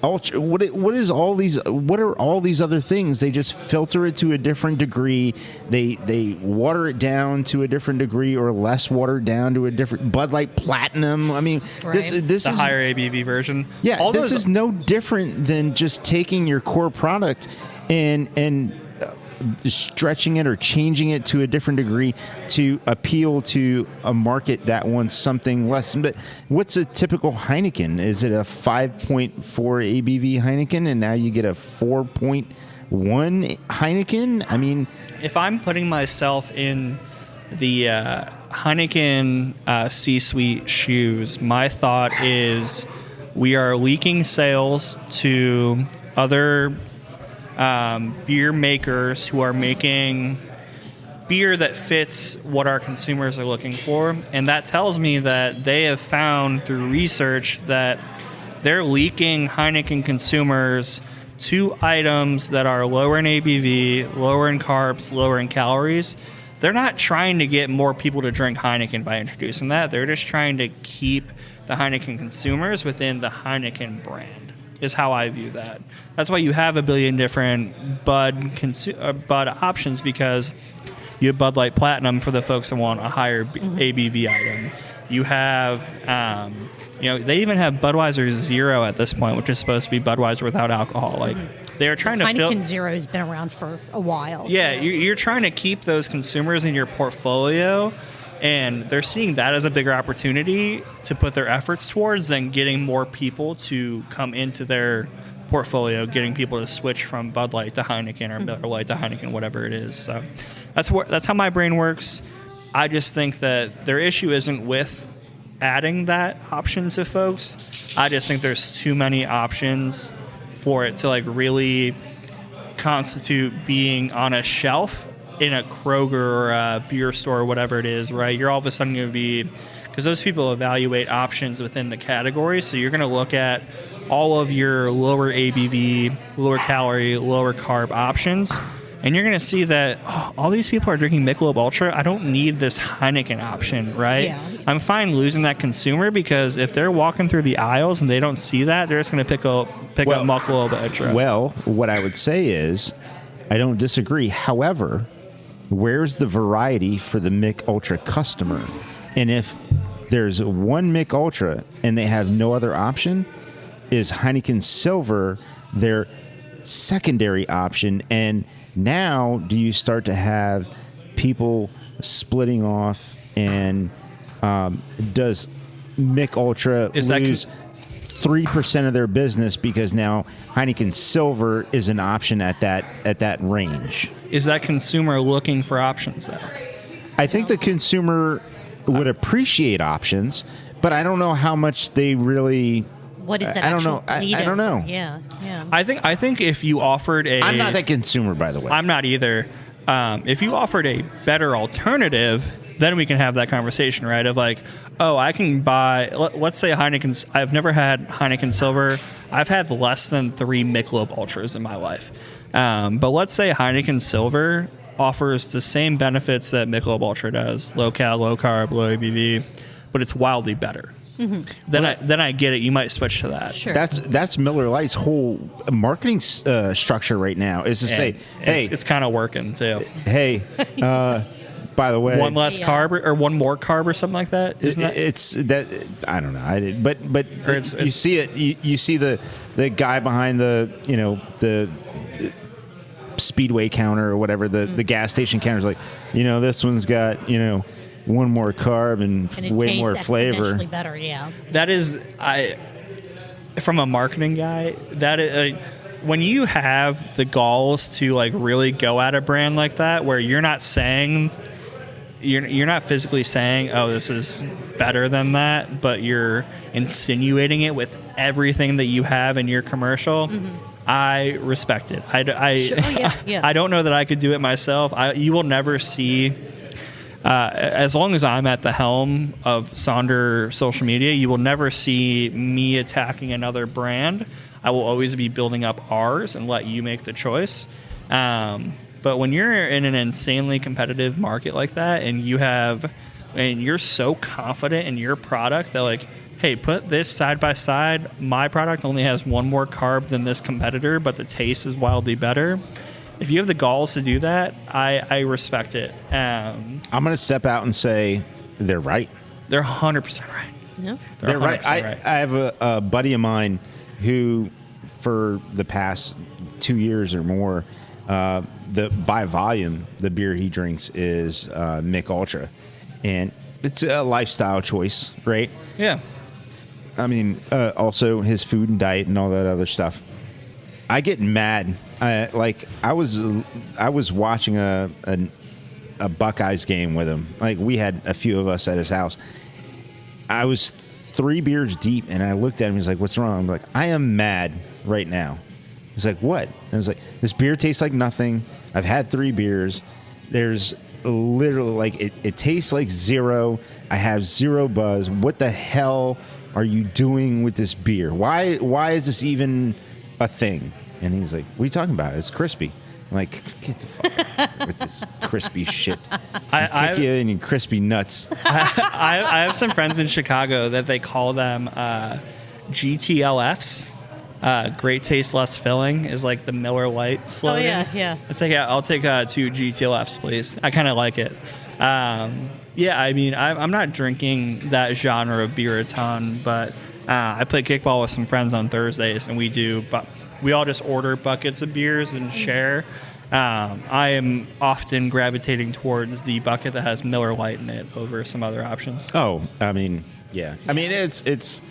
Ultra? What are all these other things? They just filter it to a different degree. They water it down to a different degree, or less watered down to a different. Bud Light Platinum. I mean, this the is higher ABV version. Yeah, this is no different than just taking your core product and stretching it or changing it to a different degree to appeal to a market that wants something less. But what's a typical Heineken? Is it a 5.4 ABV Heineken and now you get a 4.1 Heineken? I mean, if I'm putting myself in the Heineken C-suite shoes, my thought is we are leaking sales to other beer makers who are making beer that fits what our consumers are looking for. And that tells me that they have found through research that they're leaking Heineken consumers to items that are lower in ABV, lower in carbs, lower in calories. They're not trying to get more people to drink Heineken by introducing that. They're just trying to keep the Heineken consumers within the Heineken brand, is how I view that. That's why you have a billion different Bud options, because you have Bud Light Platinum for the folks that want a higher ABV item. You have, they even have Budweiser Zero at this point, which is supposed to be Budweiser without alcohol. Like, they're trying to Heineken Zero's been around for a while. Yeah, you're trying to keep those consumers in your portfolio, and they're seeing that as a bigger opportunity to put their efforts towards than getting more people to come into their portfolio, getting people to switch from Bud Light to Heineken or Miller Lite to Heineken, whatever it is. So that's how my brain works. I just think that their issue isn't with adding that option to folks. I just think there's too many options for it to really constitute being on a shelf in a Kroger or a beer store or whatever it is, right? You're all of a sudden going to be, because those people evaluate options within the category, so you're going to look at all of your lower ABV, lower calorie, lower carb options, and you're going to see that all these people are drinking Michelob Ultra. I don't need this Heineken option, right? Yeah. I'm fine losing that consumer, because if they're walking through the aisles and they don't see that, they're just going to pick up Michelob Ultra. Well, what I would say is, I don't disagree. However, where's the variety for the Mick Ultra customer? And if there's one Mick Ultra and they have no other option, is Heineken Silver their secondary option? And now do you start to have people splitting off, and does Mick Ultra lose 3% of their business because now Heineken Silver is an option at that range? Is that consumer looking for options, though? I think the consumer would appreciate options, but I don't know how much they really. What is that? I don't know. I don't know. Yeah. I think if you offered a, I'm not that consumer, by the way. I'm not either. If you offered a better alternative, then we can have that conversation, right? Of I can buy. Let's say Heineken. I've never had Heineken Silver. I've had less than 3 Michelob Ultras in my life. But let's say Heineken Silver offers the same benefits that Michelob Ultra does: low cal, low carb, low ABV, but it's wildly better. Mm-hmm. Then I get it. You might switch to that. Sure. That's Miller Lite's whole marketing structure right now, is to say, hey, it's kind of working too. Hey, by the way, one less carb or one more carb or something like that. Isn't that? It's that, I don't know. But you see it. You see the guy behind the the Speedway counter or whatever, the gas station counter is like, this one's got one more carb and it way tastes more flavor. exponentially better, yeah. That is, from a marketing guy, that is, when you have the galls to like really go at a brand like that, where you're not saying, you're not physically saying, oh, this is better than that, but you're insinuating it with everything that you have in your commercial. I respect it. I don't know that I could do it myself. You will never see, as long as I'm at the helm of Sonder social media, you will never see me attacking another brand. I will always be building up ours and let you make the choice. But when you're in an insanely competitive market like that, and you're so confident in your product that like, hey, put this side by side. My product only has one more carb than this competitor, but the taste is wildly better. If you have the galls to do that, I respect it. I'm going to step out and say they're right. They're 100% right. Yeah. They're right. I have a buddy of mine who, for the past 2 years or more, by volume, the beer he drinks is Mick Ultra. And it's a lifestyle choice, right? Yeah. I mean, also his food and diet and all that other stuff. I get mad. I was watching a Buckeyes game with him. Like, we had a few of us at his house. I was 3 beers deep, and I looked at him. He's like, "What's wrong?" I'm like, "I am mad right now." He's like, "What?" And I was like, "This beer tastes like nothing. I've had 3 beers. There's literally like it tastes like zero. I have zero buzz. What the hell are you doing with this beer? Why is this even a thing?" And he's like, "What are you talking about? It's crispy." I'm like, "Get the fuck out with this crispy shit. I kick you in your crispy nuts." I have some friends in Chicago that they call them GTLFs. Great taste, less filling is like the Miller Lite slogan. Oh, yeah. It's like, I'll take 2 GTLFs, please. I kind of like it. Yeah, I mean, I'm not drinking that genre of beer a ton, but I play kickball with some friends on Thursdays, and we all just order buckets of beers and share. I am often gravitating towards the bucket that has Miller Lite in it over some other options. Oh, I mean, yeah. I mean, it's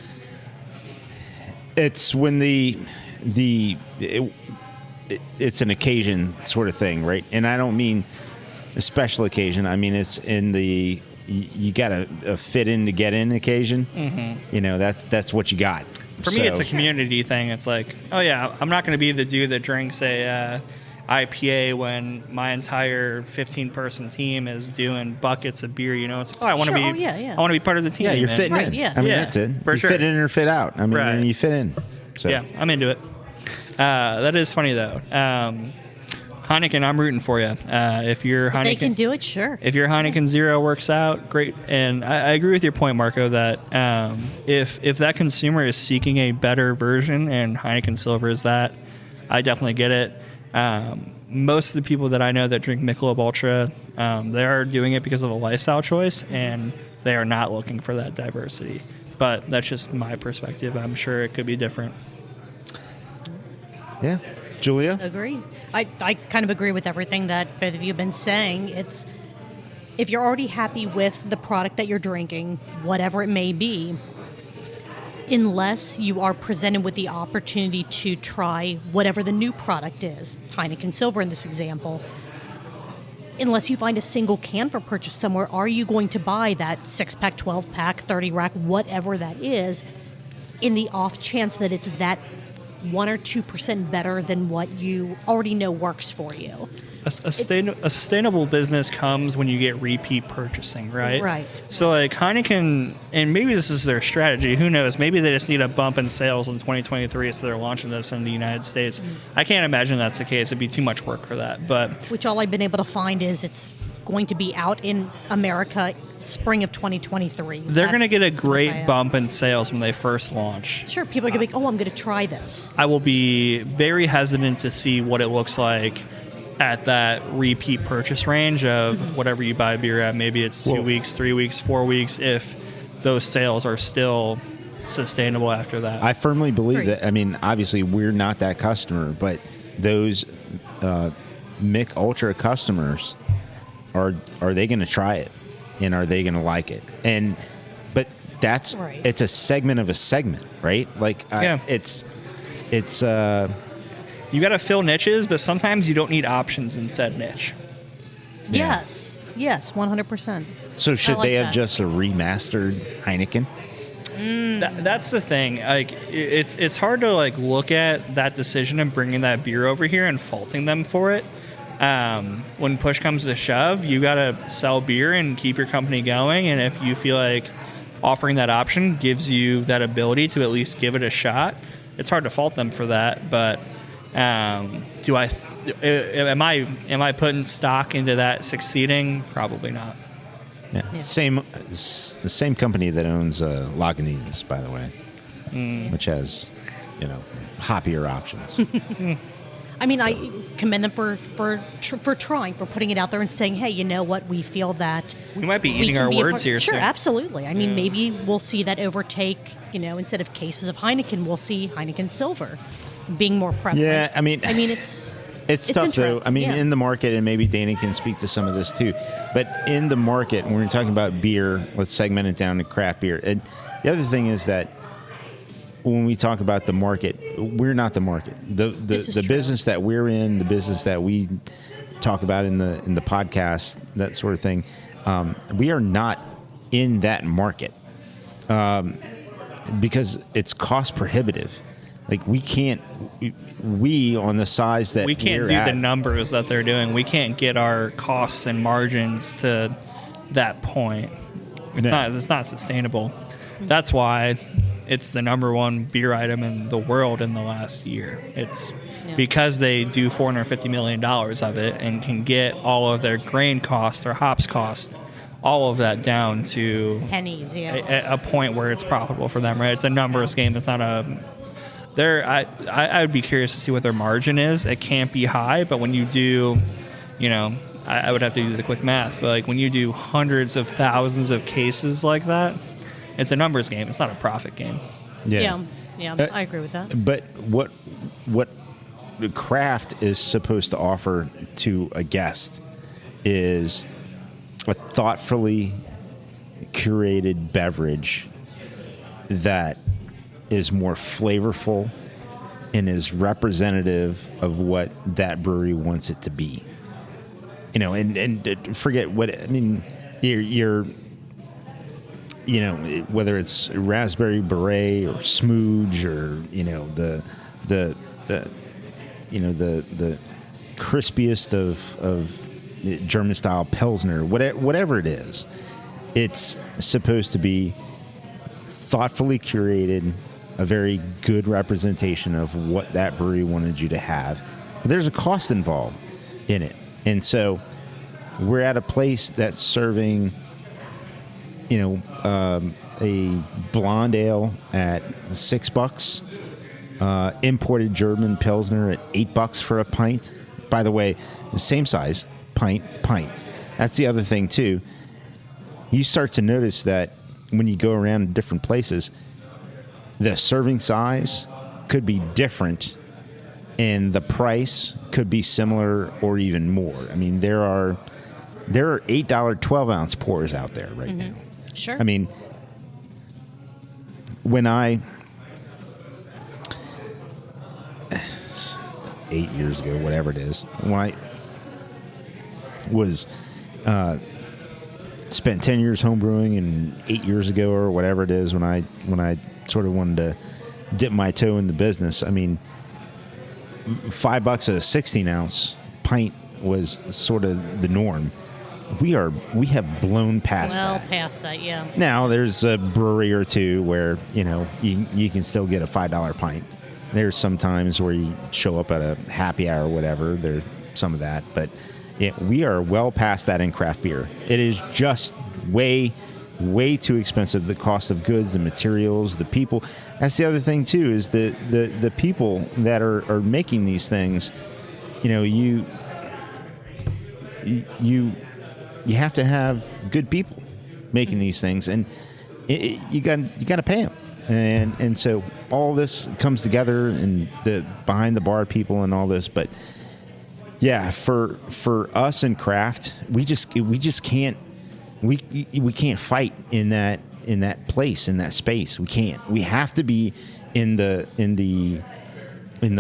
when it's an occasion sort of thing, right? And I don't mean a special occasion. I mean, it's in the you got to fit in to get in occasion. Mm-hmm. You know, that's what you got. For me, it's a community thing. It's like, oh yeah, I'm not going to be the dude that drinks a IPA when my entire 15-person team is doing buckets of beer. You know, it's I want to be. Oh, yeah. I want to be part of the team. Yeah, you're fitting in. Yeah. I mean, that's it. For you sure. Fit in or fit out. I mean, and you fit in. So. Yeah, I'm into it. That is funny though. Heineken, I'm rooting for you. If your Heineken, they can do it, sure. If your Heineken Zero works out, great. And I agree with your point, Marco, that if that consumer is seeking a better version, and Heineken Silver is that, I definitely get it. Most of the people that I know that drink Michelob Ultra, they are doing it because of a lifestyle choice, and they are not looking for that diversity. But that's just my perspective. I'm sure it could be different. Yeah. Julia? Agree. I kind of agree with everything that both of you have been saying. It's if you're already happy with the product that you're drinking, whatever it may be, unless you are presented with the opportunity to try whatever the new product is, Heineken Silver in this example, unless you find a single can for purchase somewhere, are you going to buy that 6-pack, 12-pack, 30-rack, whatever that is, in the off chance that it's that 1 or 2% better than what you already know works for you? A sustainable business comes when you get repeat purchasing, right? Right. So like Heineken, and maybe this is their strategy, who knows? Maybe they just need a bump in sales in 2023, so they're launching this in the United States. I can't imagine that's the case. It'd be too much work for that. But which all I've been able to find is it's going to be out in America spring of 2023. They're going to get a great bump in sales when they first launch. Sure, people are going to be like, oh, I'm going to try this. I will be very hesitant to see what it looks like at that repeat purchase range of whatever you buy beer at. Maybe it's 2 weeks, 3 weeks, 4 weeks, if those sales are still sustainable after that. I firmly believe that. I mean, obviously, we're not that customer, but those Mick Ultra customers, are they going to try it? and are they going to like it? But that's Right. it's a segment of a segment, right? Like it's You got to fill niches, but sometimes you don't need options in said niche. Yeah. Yes, 100%. So should I like they have that. just a remastered Heineken? That's the thing. Like, it's hard to like look at that decision and bringing that beer over here and faulting them for it. When push comes to shove, you got to sell beer and keep your company going. And if you feel like offering that option gives you that ability to at least give it a shot, it's hard to fault them for that. But am I putting stock into that succeeding? Probably not. Yeah. The same company that owns Lagunitas, by the way, which has, hoppier options. I mean, I commend them for trying, for putting it out there and saying, hey, you know what, we feel that We might be we eating can our be a words part- here Sure, soon. absolutely. I mean, maybe we'll see that overtake, instead of cases of Heineken, we'll see Heineken Silver being more prevalent. Yeah, I mean, it's tough, though. interesting, I mean, yeah. in the market, and maybe Danny can speak to some of this, too. But in the market, when we're talking about beer, let's segment it down to craft beer. And the other thing is that when we talk about the market, we're not the market. This is The true. business that we're in, the business that we talk about in the podcast, that sort of thing, we are not in that market because it's cost prohibitive. Like we can't, we on the size that We can't we're do at, the numbers that they're doing. We can't get our costs and margins to that point. It's not sustainable. That's why it's the number one beer item in the world in the last year. It's because they do $450 million of it and can get all of their grain costs, their hops costs, all of that down to pennies, yeah. a point where it's profitable for them, right? It's a numbers game. It's not a... I would be curious to see what their margin is. It can't be high, but when you do, I would have to do the quick math, but like when you do hundreds of thousands of cases like that, it's a numbers game. It's not a profit game. Yeah, I agree with that. But what the craft is supposed to offer to a guest is a thoughtfully curated beverage that is more flavorful and is representative of what that brewery wants it to be. And forget what I mean. You're whether it's raspberry beret or smooge or the crispiest of German style Pilsner, whatever it is, it's supposed to be thoughtfully curated, a very good representation of what that brewery wanted you to have. But there's a cost involved in it. And so we're at a place that's serving, a blonde ale at $6, imported German Pilsner at $8 for a pint. By the way, the same size, pint. That's the other thing, too. You start to notice that when you go around different places, the serving size could be different and the price could be similar or even more. I mean, there are $8 12-ounce pours out there right now. Sure. I mean, when 8 years ago, whatever it is, when I was spent 10 years homebrewing, and 8 years ago or whatever it is, when I sort of wanted to dip my toe in the business, I mean, $5 a 16-ounce pint was sort of the norm. We have blown past that. Past that, yeah. Now there's a brewery or two where you can still get a $5 pint. There's some times where you show up at a happy hour or whatever. There's some of that, but we are well past that in craft beer. It is just way too expensive. The cost of goods, the materials, the people. That's the other thing too, is the people that are making these things. You have to have good people making these things, and you got to pay them. And so all this comes together, and the behind the bar people and all this. But yeah, for us in craft, we just can't we can't fight in that place, in that space. We can't. We have to be in the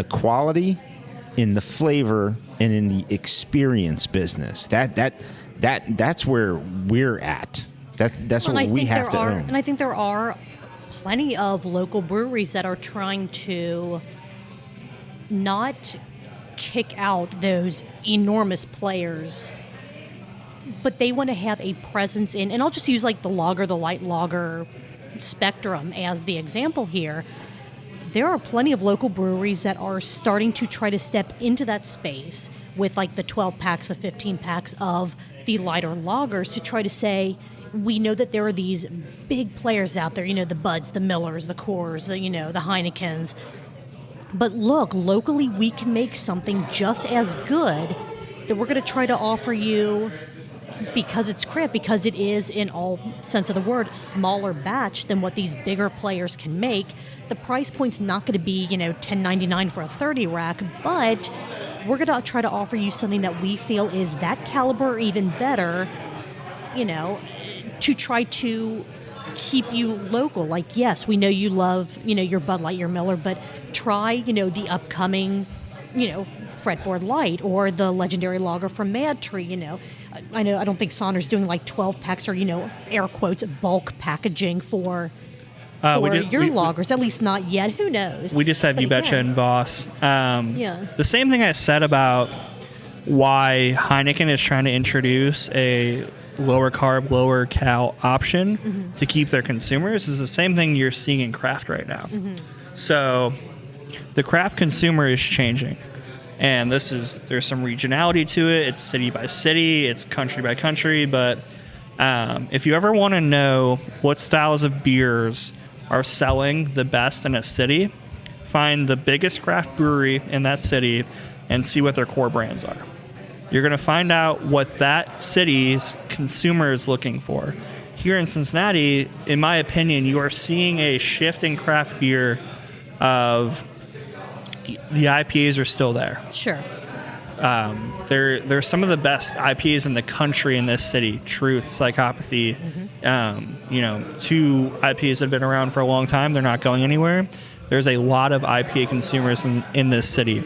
quality, in the flavor, and in the experience business. That's where we're at. That's what we have to own. And I think there are plenty of local breweries that are trying to not kick out those enormous players, but they want to have a presence in, and I'll just use like the light lager spectrum as the example here. There are plenty of local breweries that are starting to try to step into that space with like the 12 packs, the 15 packs of the lighter lagers to try to say, we know that there are these big players out there, the Buds, the Millers, the Coors, the Heinekens. But look, locally we can make something just as good that we're going to try to offer you because it's craft, because it is, in all sense of the word, smaller batch than what these bigger players can make. The price point's not going to be, $10.99 for a 30 rack, but we're going to try to offer you something that we feel is that caliber or even better, to try to keep you local. Like, yes, we know you love, your Bud Light, your Miller, but try, the upcoming, Fretboard Light or the legendary lager from Mad Tree, I don't think Sonder's doing like 12 packs or, air quotes, bulk packaging for your lagers, at least not yet. Who knows? We just have You Betcha and Voss. The same thing I said about why Heineken is trying to introduce a lower carb, lower cal option to keep their consumers is the same thing you're seeing in craft right now. So the craft consumer is changing. And there's some regionality to it. It's city by city, it's country by country. But if you ever want to know what styles of beers are selling the best in a city, find the biggest craft brewery in that city and see what their core brands are. You're going to find out what that city's consumer is looking for. Here in Cincinnati, in my opinion, you are seeing a shift in craft beer of the IPAs are still there. Sure. They're some of the best IPAs in the country in this city. Truth, Psychopathy, 2 IPAs that have been around for a long time. They're not going anywhere. There's a lot of IPA consumers in this city.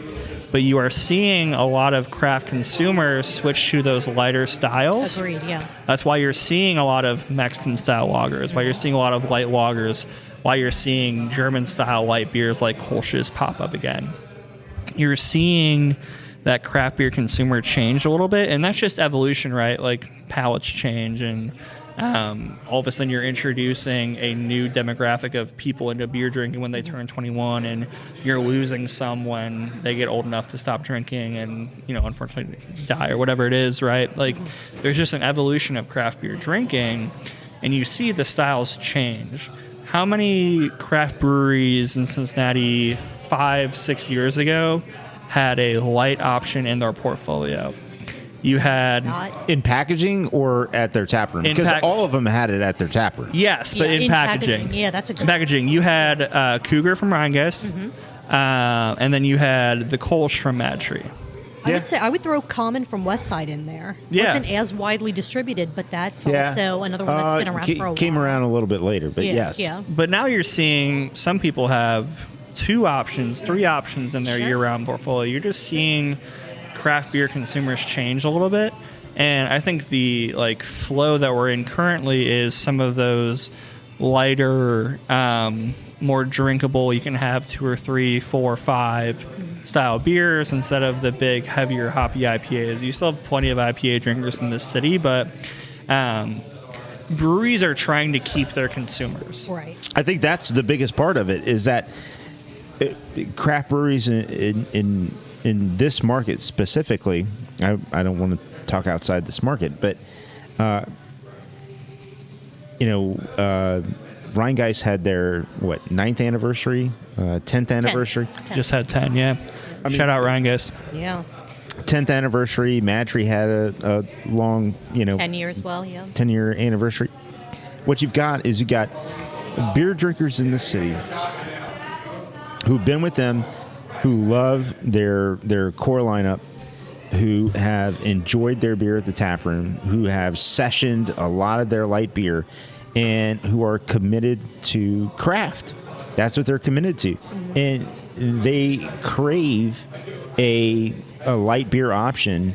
But you are seeing a lot of craft consumers switch to those lighter styles. Agreed, yeah. That's why you're seeing a lot of Mexican-style lagers, why you're seeing a lot of light lagers, why you're seeing German-style light beers like Kolsch's pop up again. You're seeing that craft beer consumer change a little bit, and that's just evolution, right? Like palates change, and all of a sudden you're introducing a new demographic of people into beer drinking when they turn 21, and you're losing some when they get old enough to stop drinking and, unfortunately die or whatever it is, right? Like there's just an evolution of craft beer drinking, and you see the styles change. How many craft breweries in Cincinnati 5-6 years ago had a light option in their portfolio? You had in packaging or at their tap room, because all of them had it at their tap room. Yes, but in packaging. Yeah, that's a good. In packaging, you had Cougar from Rhinegeist, and then you had the Kolsch from Mad Tree. I would throw Common from Westside in there. Yeah. Wasn't as widely distributed, but that's also another one that's been around for a while. Came around a little bit later, but yes. Yeah. But now you're seeing some people have 2 options, 3 options in their year-round portfolio. You're just seeing craft beer consumers change a little bit, and I think the flow that we're in currently is some of those lighter, more drinkable. You can have 2 or 3, 4, 5 style beers instead of the big, heavier, hoppy IPAs. You still have plenty of IPA drinkers in this city, but breweries are trying to keep their consumers. Right. I think that's the biggest part of it, is that craft breweries in this market specifically, I don't want to talk outside this market, but Rhinegeist had their 9th anniversary, 10th anniversary. 10. Just had 10, yeah. Shout out Rhinegeist. Yeah. 10th anniversary. Mad Tree had a long, 10 years as well, yeah. 10-year anniversary. What you've got is beer drinkers in the city who've been with them, who love their core lineup, who have enjoyed their beer at the tap room, who have sessioned a lot of their light beer, and who are committed to craft. That's what they're committed to. And they crave a light beer option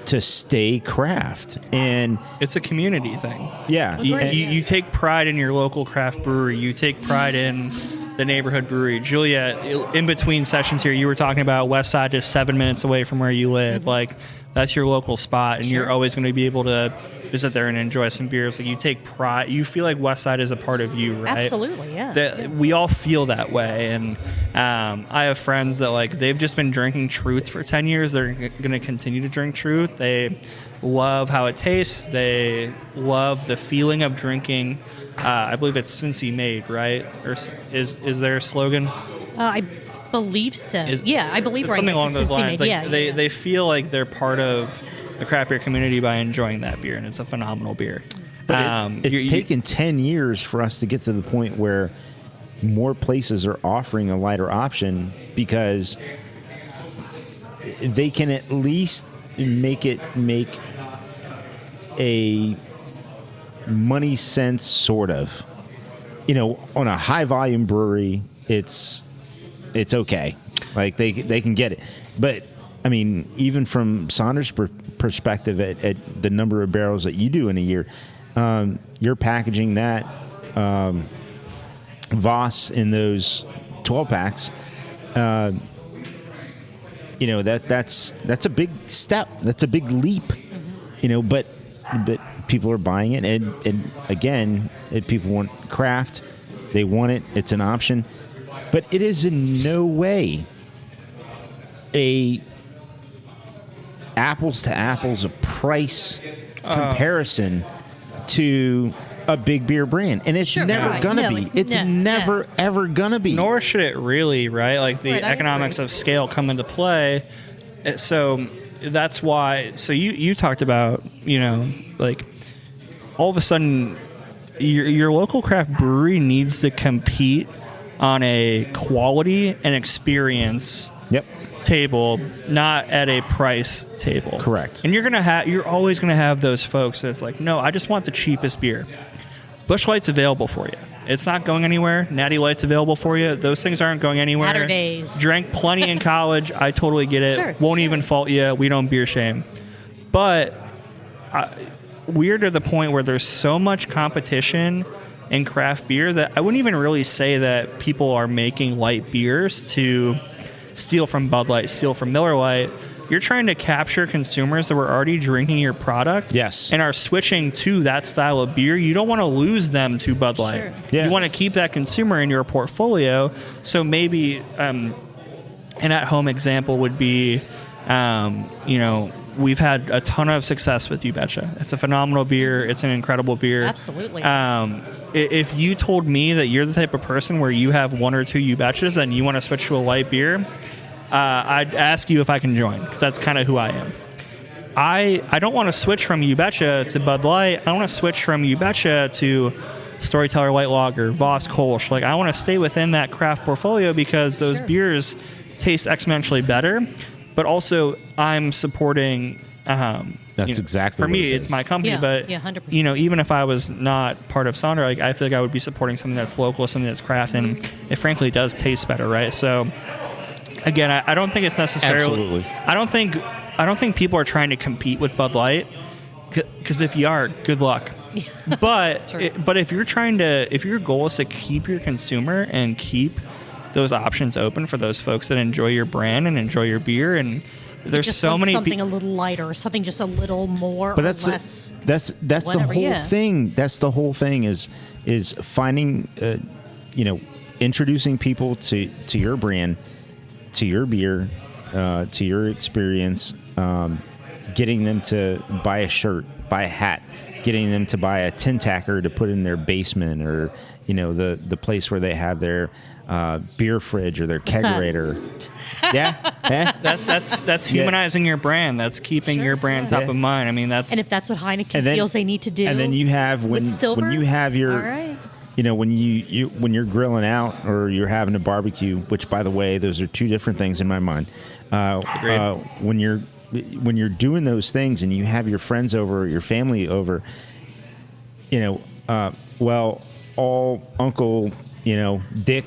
to stay craft. And it's a community thing. Yeah. You take pride in your local craft brewery. You take pride in the neighborhood brewery. Julia, in between sessions here, you were talking about West Side is 7 minutes away from where you live. Like, that's your local spot, and you're always going to be able to visit there and enjoy some beers. Like, you take pride. You feel like West Side is a part of you, right? Absolutely, yeah. We all feel that way. And I have friends that, like, they've just been drinking Truth for 10 years. They're going to continue to drink Truth. They love how it tastes. They love the feeling of drinking. I believe it's Cincy Made, right? Or is there a slogan? I believe so. I believe right. Something along those lines. Like, yeah, they feel like they're part of the craft beer community by enjoying that beer, and it's a phenomenal beer. But it's taken 10 years for us to get to the point where more places are offering a lighter option, because they can at least make a money sense, sort of. On a high volume brewery, it's okay. Like, they can get it. But I mean, even from Sonder's perspective, at the number of barrels that you do in a year, you're packaging that Voss in those 12 packs. That's a big step. That's a big leap. But people are buying it, and again, people want craft. They want it. It's an option, but it is in no way a apples to apples, a price comparison to a big beer brand, and it's never gonna be. It's never ever gonna be. Nor should it really, right? Like, the economics of scale come into play. So that's why. So you talked about, like, all of a sudden your local craft brewery needs to compete on a quality and experience table, not at a price table. Correct. And you're always gonna have those folks that's like, no, I just want the cheapest beer. Busch Light's available for you. It's not going anywhere. Natty Light's available for you. Those things aren't going anywhere. Saturdays. Drank plenty in college. I totally get it. Sure. Won't even fault you. We don't beer shame. But we're to the point where there's so much competition in craft beer that I wouldn't even really say that people are making light beers to steal from Bud Light, steal from Miller Lite. You're trying to capture consumers that were already drinking your product, and are switching to that style of beer. You don't want to lose them to Bud Light. Sure. Yeah. You want to keep that consumer in your portfolio. So maybe an at-home example would be, we've had a ton of success with You Betcha. It's a phenomenal beer. It's an incredible beer. Absolutely. If you told me that you're the type of person where you have one or two You Betchas and you want to switch to a light beer, I'd ask you if I can join, because that's kind of who I am. I don't want to switch from You Betcha to Bud Light. I want to switch from You Betcha to Storyteller Light Lager, Voss Kolsch. Like, I want to stay within that craft portfolio, because those beers taste exponentially better. But also, I'm supporting. That's exactly for what me. it It's is. my company, but 100%. Even if I was not part of Sonder, like, I feel like I would be supporting something that's local, something that's craft, and it frankly does taste better, right? So, again, I don't think it's necessarily. Absolutely. I don't think people are trying to compete with Bud Light, because if you are, good luck. But if your goal is to keep your consumer and keep those options open for those folks that enjoy your brand and enjoy your beer, and there's just so many something a little lighter, or something just a little more, But or that's less. that's the whatever, whole yeah. thing. That's the whole thing is finding, introducing people to your brand, to your beer, to your experience, getting them to buy a shirt, buy a hat, getting them to buy a tin tacker to put in their basement, or the place where they have their beer fridge or their kegerator. That's humanizing your brand. That's keeping your brand top of mind. I mean, And if that's what Heineken feels they need to do, and then you have when you have your, all right. When you're grilling out or you're having a barbecue, which, by the way, those are two different things in my mind. When when you're doing those things and you have your friends over, or your family over, well, all Uncle, Dick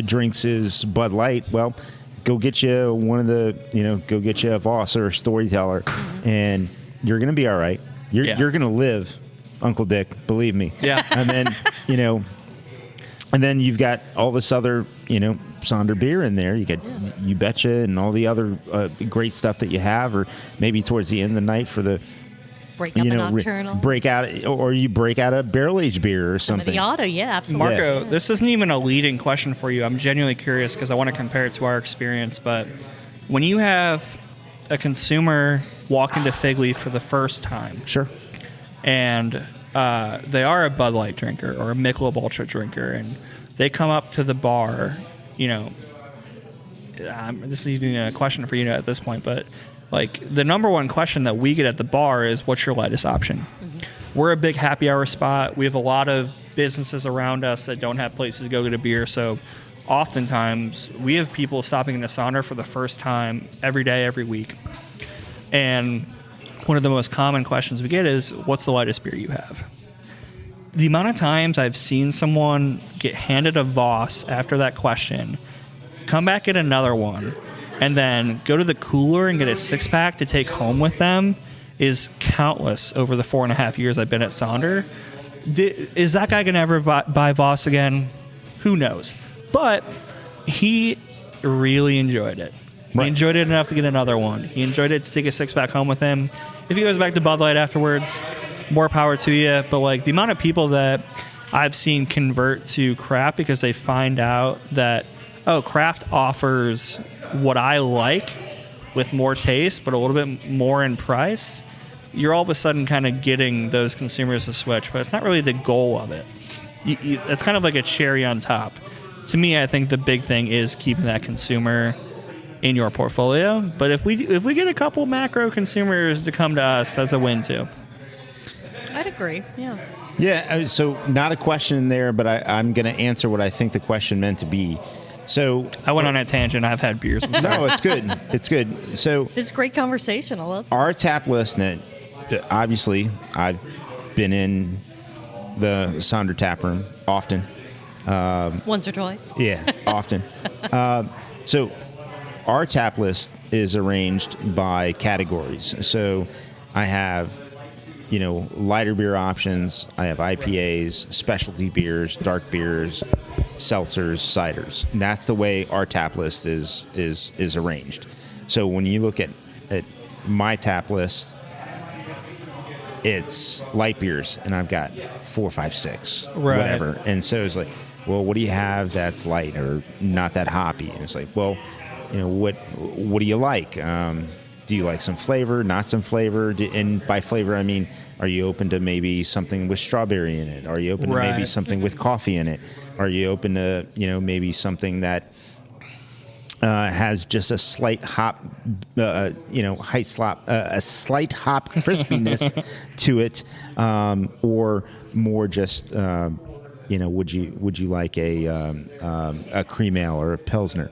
drinks his Bud Light. Well, go get you go get you a Voss or a Storyteller, and you're going to be all right. You're going to live, Uncle Dick, believe me. Yeah. And then, and then you've got all this other, Sonder beer in there. You get You Betcha and all the other great stuff that you have, or maybe towards the end of the night for the Break up a nocturnal. break out, or you break out a barrel-aged beer or something. The auto, yeah, absolutely. Marco, this isn't even a leading question for you. I'm genuinely curious because I want to compare it to our experience. But when you have a consumer walk into Fig Leaf for the first time, Sure. and they are a Bud Light drinker or a Michelob Ultra drinker, and they come up to the bar, this is even a question for you at this point, but like the number one question that we get at the bar is, what's your lightest option? Mm-hmm. We're a big happy hour spot. We have a lot of businesses around us that don't have places to go get a beer. So oftentimes we have people stopping in a Sonder for the first time every day, every week. And one of the most common questions we get is, what's the lightest beer you have? The amount of times I've seen someone get handed a Voss after that question, come back get another one, and then go to the cooler and get a 6-pack to take home with them is countless over the 4.5 years I've been at Sonder. Is that guy going to ever buy Voss again? Who knows? But he really enjoyed it. Right. He enjoyed it enough to get another one. He enjoyed it to take a 6-pack home with him. If he goes back to Bud Light afterwards, more power to you. But like the amount of people that I've seen convert to craft because they find out that, craft offers what I like with more taste, but a little bit more in price, you're all of a sudden kind of getting those consumers to switch. But it's not really the goal of it. It's kind of like a cherry on top. To me, I think the big thing is keeping that consumer in your portfolio. But if we get a couple macro consumers to come to us, that's a win too. I'd agree. Yeah. Yeah. So not a question there, but I'm going to answer what I think the question meant to be. So I went on a tangent. I've had beers. No, it's good. It's good. So it's a great conversation. I love it. Our tap list, that obviously I've been in the Sonder tap room often. Once or twice. Yeah, often. So our tap list is arranged by categories. So I have, lighter beer options. I have IPAs, specialty beers, dark beers, seltzers, ciders. And that's the way our tap list is arranged. So when you look at my tap list, it's light beers, and I've got 4, 5, 6, whatever. And so it's like, well, what do you have that's light or not that hoppy? And it's like, well, what do you like? Do you like some flavor, not some flavor? And by flavor, I mean, are you open to maybe something with strawberry in it? Are you open to maybe something with coffee in it? Are you open to, maybe something that has just a slight hop, a slight hop crispiness to it, or more just, would you like a cream ale or a Pilsner?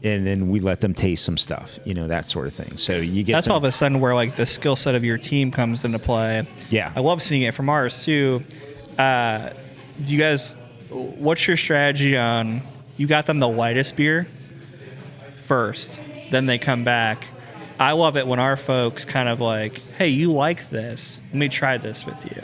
And then we let them taste some stuff, that sort of thing. So you get all of a sudden where like the skill set of your team comes into play. Yeah, I love seeing it from ours too. Do you guys? What's your strategy on? You got them the lightest beer first, then they come back. I love it when our folks kind of like, hey, you like this? Let me try this with you.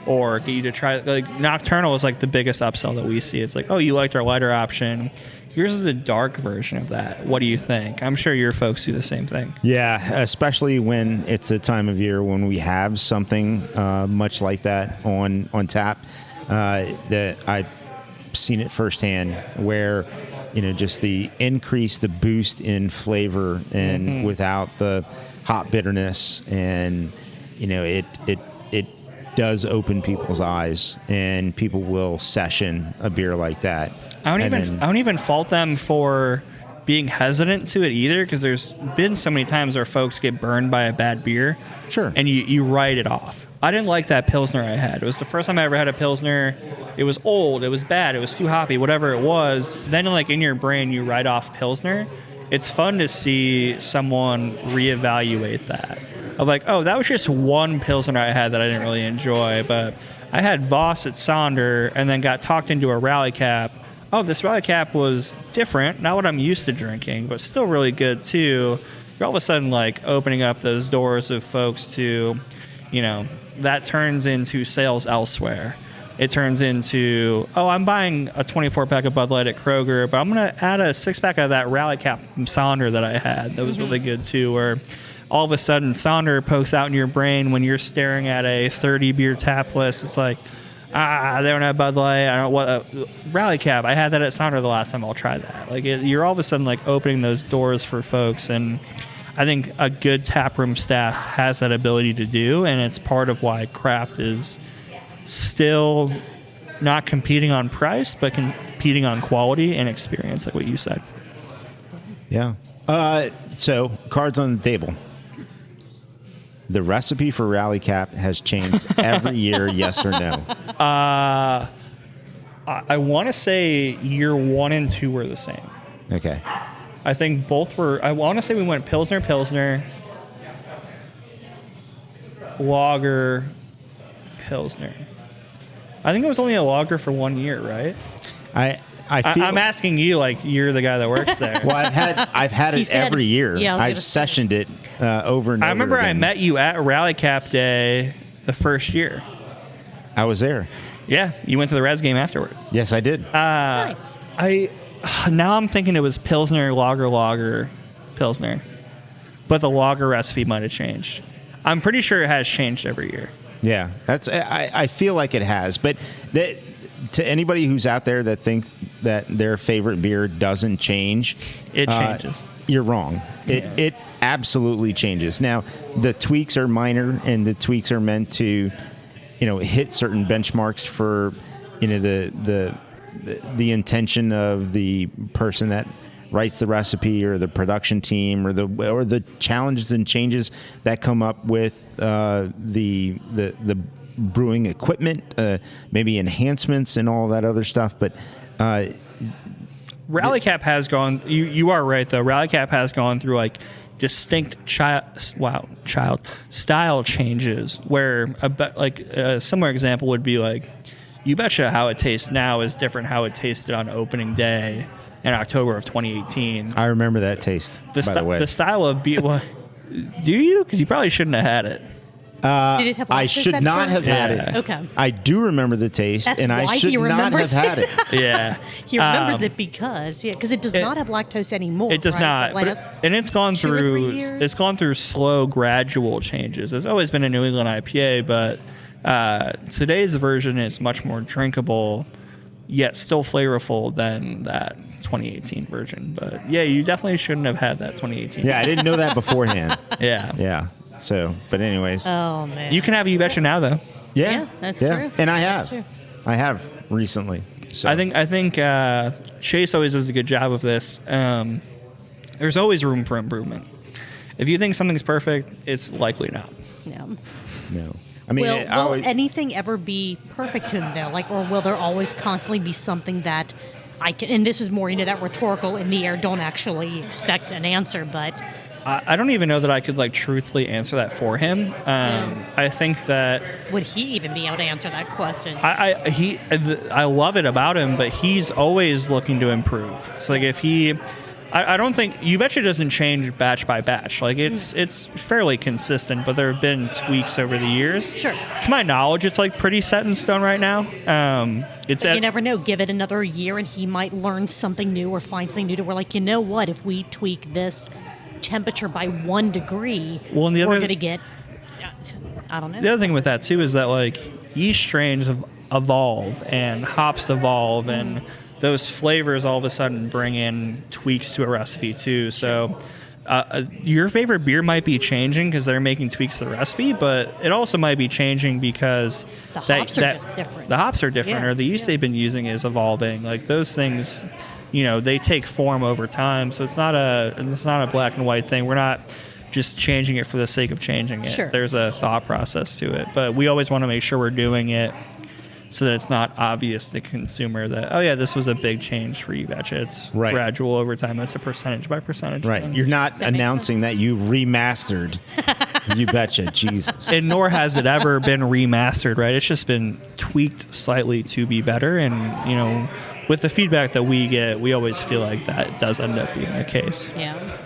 Or get you to try, like Nocturnal is like the biggest upsell that we see. It's like, oh, you liked our lighter option. Here's the dark version of that. What do you think? I'm sure your folks do the same thing. Yeah, especially when it's the time of year when we have something much like that on tap. That I've seen it firsthand where, just the increase, the boost in flavor and without the hop bitterness, and, it does open people's eyes, and people will session a beer like that. I don't even fault them for being hesitant to it either, because there's been so many times where folks get burned by a bad beer. Sure. And you write it off. I didn't like that Pilsner I had. It was the first time I ever had a Pilsner. It was old. It was bad. It was too hoppy, whatever it was. Then, like, in your brain, you write off Pilsner. it's fun to see someone reevaluate that. Of like, oh, that was just one Pilsner I had that I didn't really enjoy, but I had Voss at Sonder and then got talked into a rally cap. Oh, this rally cap was different, not what I'm used to drinking, but still really good too. You're all of a sudden like opening up those doors of folks to, that turns into sales elsewhere. It turns into, I'm buying a 24-pack of Bud Light at Kroger, but I'm going to add a 6-pack of that rally cap from Sonder that I had. That was really good too, where all of a sudden Sonder pokes out in your brain when you're staring at a 30-beer tap list. It's like, they don't have Bud Light. I don't what rally cap. I had that at Sonder the last time. I'll try that. Like you're all of a sudden like opening those doors for folks, and I think a good taproom staff has that ability to do, and it's part of why craft is still not competing on price, but competing on quality and experience, like what you said. Yeah. So cards on the table. The recipe for Rally Cap has changed every year, yes or no? I want to say year 1 and 2 were the same. Okay. I think both were. I want to say we went Pilsner, Lager, Pilsner. I think it was only a lager for 1 year, right? I'm asking you, like you're the guy that works there. Well, I've had it every year. Yeah, I've sessioned it over and over. I remember again. I met you at Rally Cap Day the first year. I was there. Yeah, you went to the Reds game afterwards. Yes, I did. Nice. Now I'm thinking it was Pilsner, Lager, Pilsner, but the lager recipe might have changed. I'm pretty sure it has changed every year. Yeah, I feel like it has, but to anybody who's out there that think that their favorite beer doesn't change, it changes. You're wrong. Yeah. It absolutely changes. Now, the tweaks are minor, and the tweaks are meant to, hit certain benchmarks for, the intention of the person that writes the recipe, or the production team, or the challenges and changes that come up with the brewing equipment, maybe enhancements and all that other stuff. But Rally Cap has gone. You are right though. Rally Cap has gone through like distinct style changes. Where a similar example would be like, you betcha how it tastes now is different how it tasted on opening day in October of 2018. I remember that taste. By the way, the style of beer. Do you? Because you probably shouldn't have had it. Did it have I lactose should at not first? have had it. Okay. I do remember the taste, That's and I why should he not have remembers had it. Yeah. He remembers it because it does not have lactose anymore. It does right? not, and it's gone 2 or 3 through. years? It's gone through slow, gradual changes. It's always been a New England IPA, but today's version is much more drinkable, yet still flavorful than that 2018 version. But yeah, you definitely shouldn't have had that 2018. Yeah, I didn't know that beforehand. Yeah. Yeah. So, but anyways. Oh man. You can have You Betcha now though. Yeah, that's true. And I That's have. true. I have recently. So. I think Chase always does a good job of this. There's always room for improvement. If you think something's perfect, it's likely not. Yeah. No. I mean, Will anything ever be perfect to them though? Like, or will there always constantly be something that I can? And this is more that rhetorical in the air. Don't actually expect an answer, but I don't even know that I could truthfully answer that for him. I think that would he even be able to answer that question? I love it about him, but he's always looking to improve. So if I don't think You Betcha doesn't change batch by batch. It's fairly consistent, but there have been tweaks over the years. Sure. To my knowledge, it's pretty set in stone right now. You never know. Give it another year, and he might learn something new or find something new to where, you know what? If we tweak this temperature by 1 degree, we're going to get. I don't know. The other thing with that too is that yeast strains evolve and hops evolve and those flavors all of a sudden bring in tweaks to a recipe too. So your favorite beer might be changing because they're making tweaks to the recipe, but it also might be changing because the hops are just different. The hops are different, Yeah. or the yeast they've been using is evolving. Those things, they take form over time. So it's not a black and white thing. We're not just changing it for the sake of changing it. Sure. There's a thought process to it, but we always want to make sure we're doing it so that it's not obvious to the consumer that, oh yeah, this was a big change for You Betcha. It's Right. gradual over time. It's a percentage by percentage. Right. thing. You're not That makes announcing that you've remastered You Betcha. Jesus. And nor has it ever been remastered, right? It's just been tweaked slightly to be better. And, you know, with the feedback that we get, we always feel like that does end up being the case. Yeah.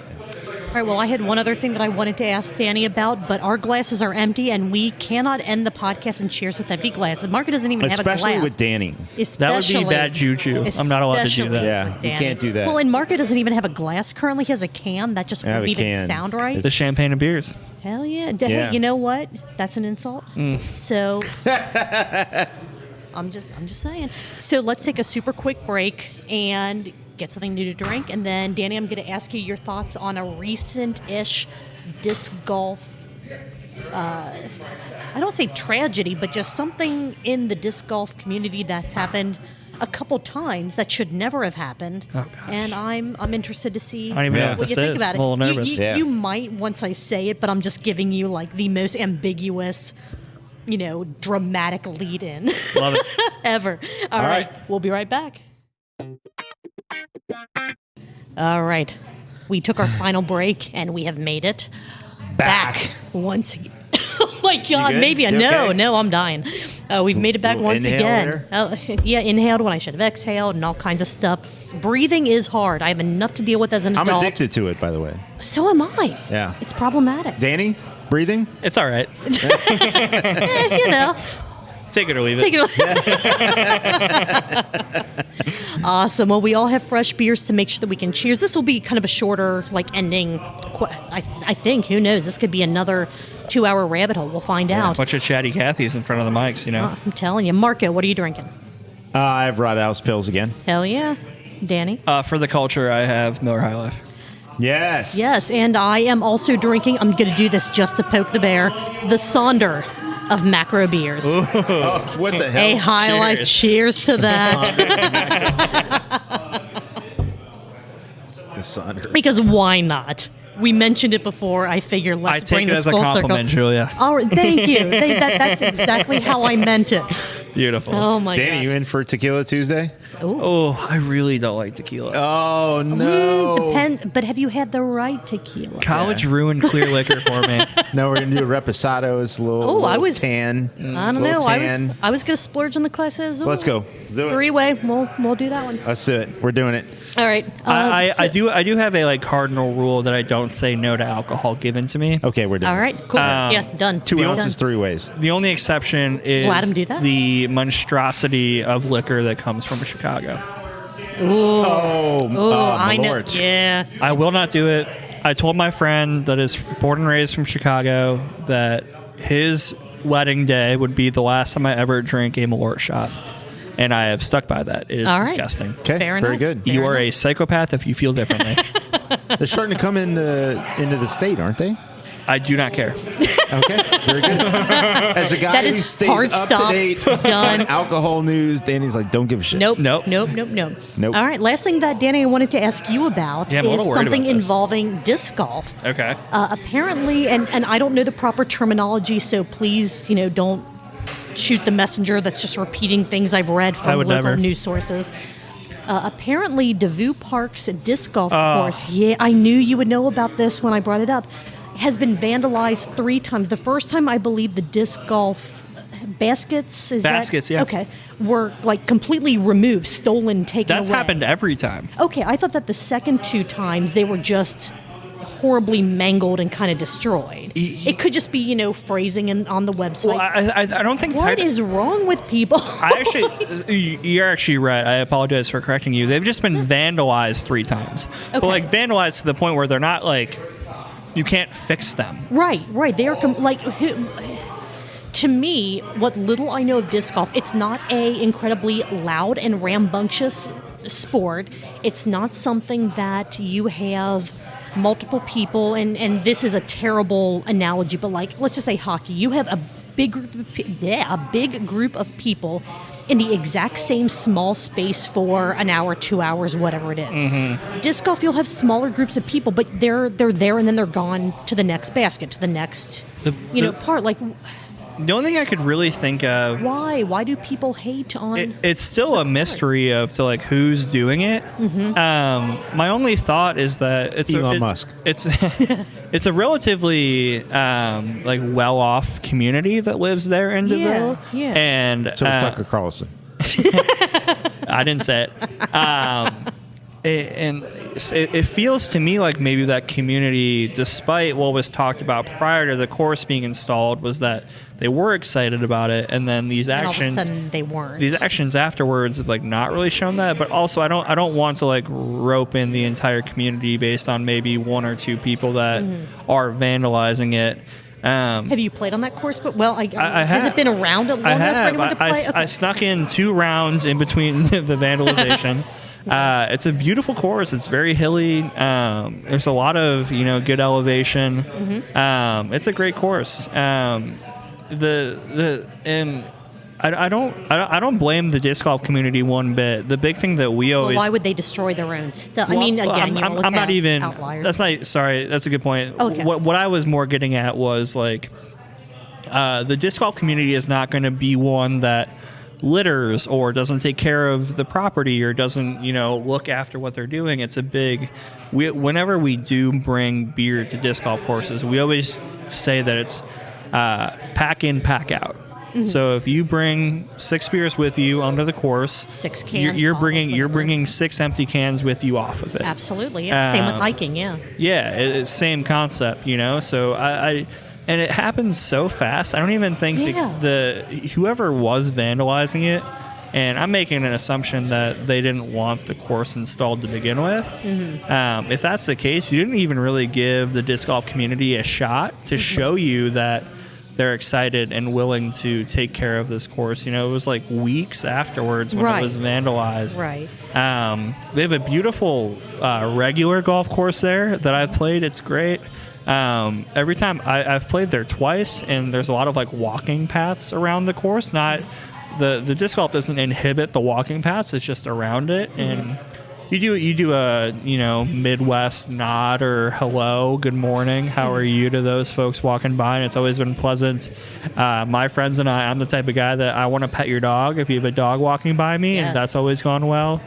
All right, well, I had one other thing that I wanted to ask Danny about, but our glasses are empty, and we cannot end the podcast in cheers with empty glasses. Mark doesn't even have a glass. Especially with Danny. That would be bad juju. I'm not allowed to do Especially that. Yeah, with you Danny. can't do that. Well, and Marco doesn't even have a glass currently. He has a can. That just I have wouldn't a even can. sound right. The champagne and beers. Hell yeah. Yeah. Hey, you know what? That's an insult. So I'm just saying. So let's take a super quick break and get something new to drink, and then Danny, I'm going to ask you your thoughts on a recent-ish disc golf. I don't say tragedy, but just something in the disc golf community that's happened a couple times that should never have happened. Oh, gosh. And I'm interested to see I don't even know what what you this think is. about it. I'm a little You- nervous. You, Yeah. you might once I say it, but I'm just giving you like the most ambiguous, dramatic lead-in Love it. ever. All right, we'll be right back. All right, we took our final break and we have made it back once again. Oh my God, good? maybe You no, okay? no, I'm dying. We've made it back Little once inhale again. there? Yeah, inhaled when I should have exhaled and all kinds of stuff. Breathing is hard. I have enough to deal with as an I'm adult. addicted to it, by the way. So am I. Yeah. It's problematic. Danny, breathing? It's all right. You know. Take it or leave it. Take it. Awesome. Well, we all have fresh beers to make sure that we can cheers. This will be kind of a shorter, ending. I think. Who knows? This could be another 2-hour rabbit hole. We'll find A out. bunch of chatty Cathys in front of the mics, you know. I'm telling you, Marco. What are you drinking? I have Rothaus pills again. Hell yeah, Danny. For the culture, I have Miller High Life. Yes. Yes, and I am also drinking. I'm going to do this just to poke the bear. The Sonder of macro beers. Oh, what the hell? A high life. Cheers to that. The Sonder. Because why not? We mentioned it before. I figure let's I bring take it this as a full compliment, circle. Julia. All right, thank you. That's exactly how I meant it. Beautiful. Oh my Danny, gosh. you in for Tequila Tuesday? Oh, I really don't like tequila. Oh, no. Depends, but have you had the right tequila? College ruined clear liquor for me. No, we're going to do reposados, a little, Oh, little I was- tan. I don't know. I was going to splurge on the classes. Let's go. Do it. 3-way. We'll do that one. Let's do it. We're doing it. All right. I do have a cardinal rule that I don't say no to alcohol given to me. Okay, we're doing All right. Cool. yeah. Done. 2 Done. ounces, 3 ways. The only exception is Let 'em do that. the monstrosity of liquor that comes from Chicago. Oh, I know. Malort. Yeah. I will not do it. I told my friend that is born and raised from Chicago that his wedding day would be the last time I ever drink a Malort shot. And I have stuck by that. It is All right. disgusting. Okay, Fair very enough. good. Fair You are enough. a psychopath if you feel differently. They're starting to come into the state, aren't they? I do not care. Okay, very good. As a guy That who is stays hard up stop. to date Done. on alcohol news, Danny's like, don't give a shit. Nope. Nope. Nope. Nope. All right. Last thing that Danny I wanted to ask you about Yeah, I'm a is little worried something about this. involving disc golf. Okay. Apparently, and I don't know the proper terminology, so please, don't shoot the messenger that's just repeating things I've read I from would local never. news sources. Apparently, Devou Park's disc golf course, yeah, I knew you would know about this when I brought it up, has been vandalized 3 times. The first time, I believe, the disc golf baskets, Yeah. Okay, were completely removed, stolen, taken That's away. happened every time. Okay, I thought that the second 2 times they were just horribly mangled and kind of destroyed. It could just be, phrasing on the website. Well, I don't think What is wrong with people? You're actually right. I apologize for correcting you. They've just been vandalized 3 times. But Okay. vandalized to the point where they're not you can't fix them. Right. They are to me, what little I know of disc golf, it's not a incredibly loud and rambunctious sport. It's not something that you have multiple people, and this is a terrible analogy, but let's just say hockey. You have a big group of people in the exact same small space for an hour, 2 hours, whatever it is. Mm-hmm. Disc golf, you'll have smaller groups of people, but they're there and then they're gone to the next basket, to the next part. The only thing I could really think of. Why do people hate on? It's still a mystery to like who's doing it. My only thought is that it's Elon Musk. It's it's a relatively like well-off community that lives there in DeVille. Yeah. And So it's Tucker Carlson. I didn't say it. It feels to me like maybe that community, despite what was talked about prior to the course being installed, was that they were excited about it, and then these actions, all of a sudden they weren't. These actions afterwards have like not really shown that. But also, I don't want to like rope in the entire community based on maybe one or two people that are vandalizing it. Have you played on that course? But I have. Has it been around long enough for anyone to play? I snuck in 2 rounds in between the vandalization. It's a beautiful course. It's very hilly. There's a lot of good elevation. It's a great course. I don't blame the disc golf community one bit. The big thing that we always why would they destroy their own stuff? I mean, again, I'm not even. outliers. That's not. Sorry, that's a good point. Okay. What I was more getting at was like the disc golf community is not going to be one that litters or doesn't take care of the property or doesn't look after what they're doing. It's a big. Whenever we do bring beer to disc golf courses, we always say that it's pack in, pack out. So if you bring 6 beers with you onto the course, 6 cans, you're bringing 6 empty cans with you off of it. Absolutely, yeah. Same with hiking, yeah. Yeah, it's same concept, So I and it happens so fast. I don't even think the whoever was vandalizing it, and I'm making an assumption that they didn't want the course installed to begin with. If that's the case, you didn't even really give the disc golf community a shot to show you that they're excited and willing to take care of this course. It was like weeks afterwards when it was vandalized. Right. They have a beautiful regular golf course there that I've played. It's great. Every time I've played there twice, and there's a lot of like walking paths around the course. Not the disc golf doesn't inhibit the walking paths; it's just around it. And you do a Midwest nod or hello, good morning, how are you to those folks walking by, and it's always been pleasant. My friends and I'm the type of guy that I want to pet your dog if you have a dog walking by me, and that's always gone well.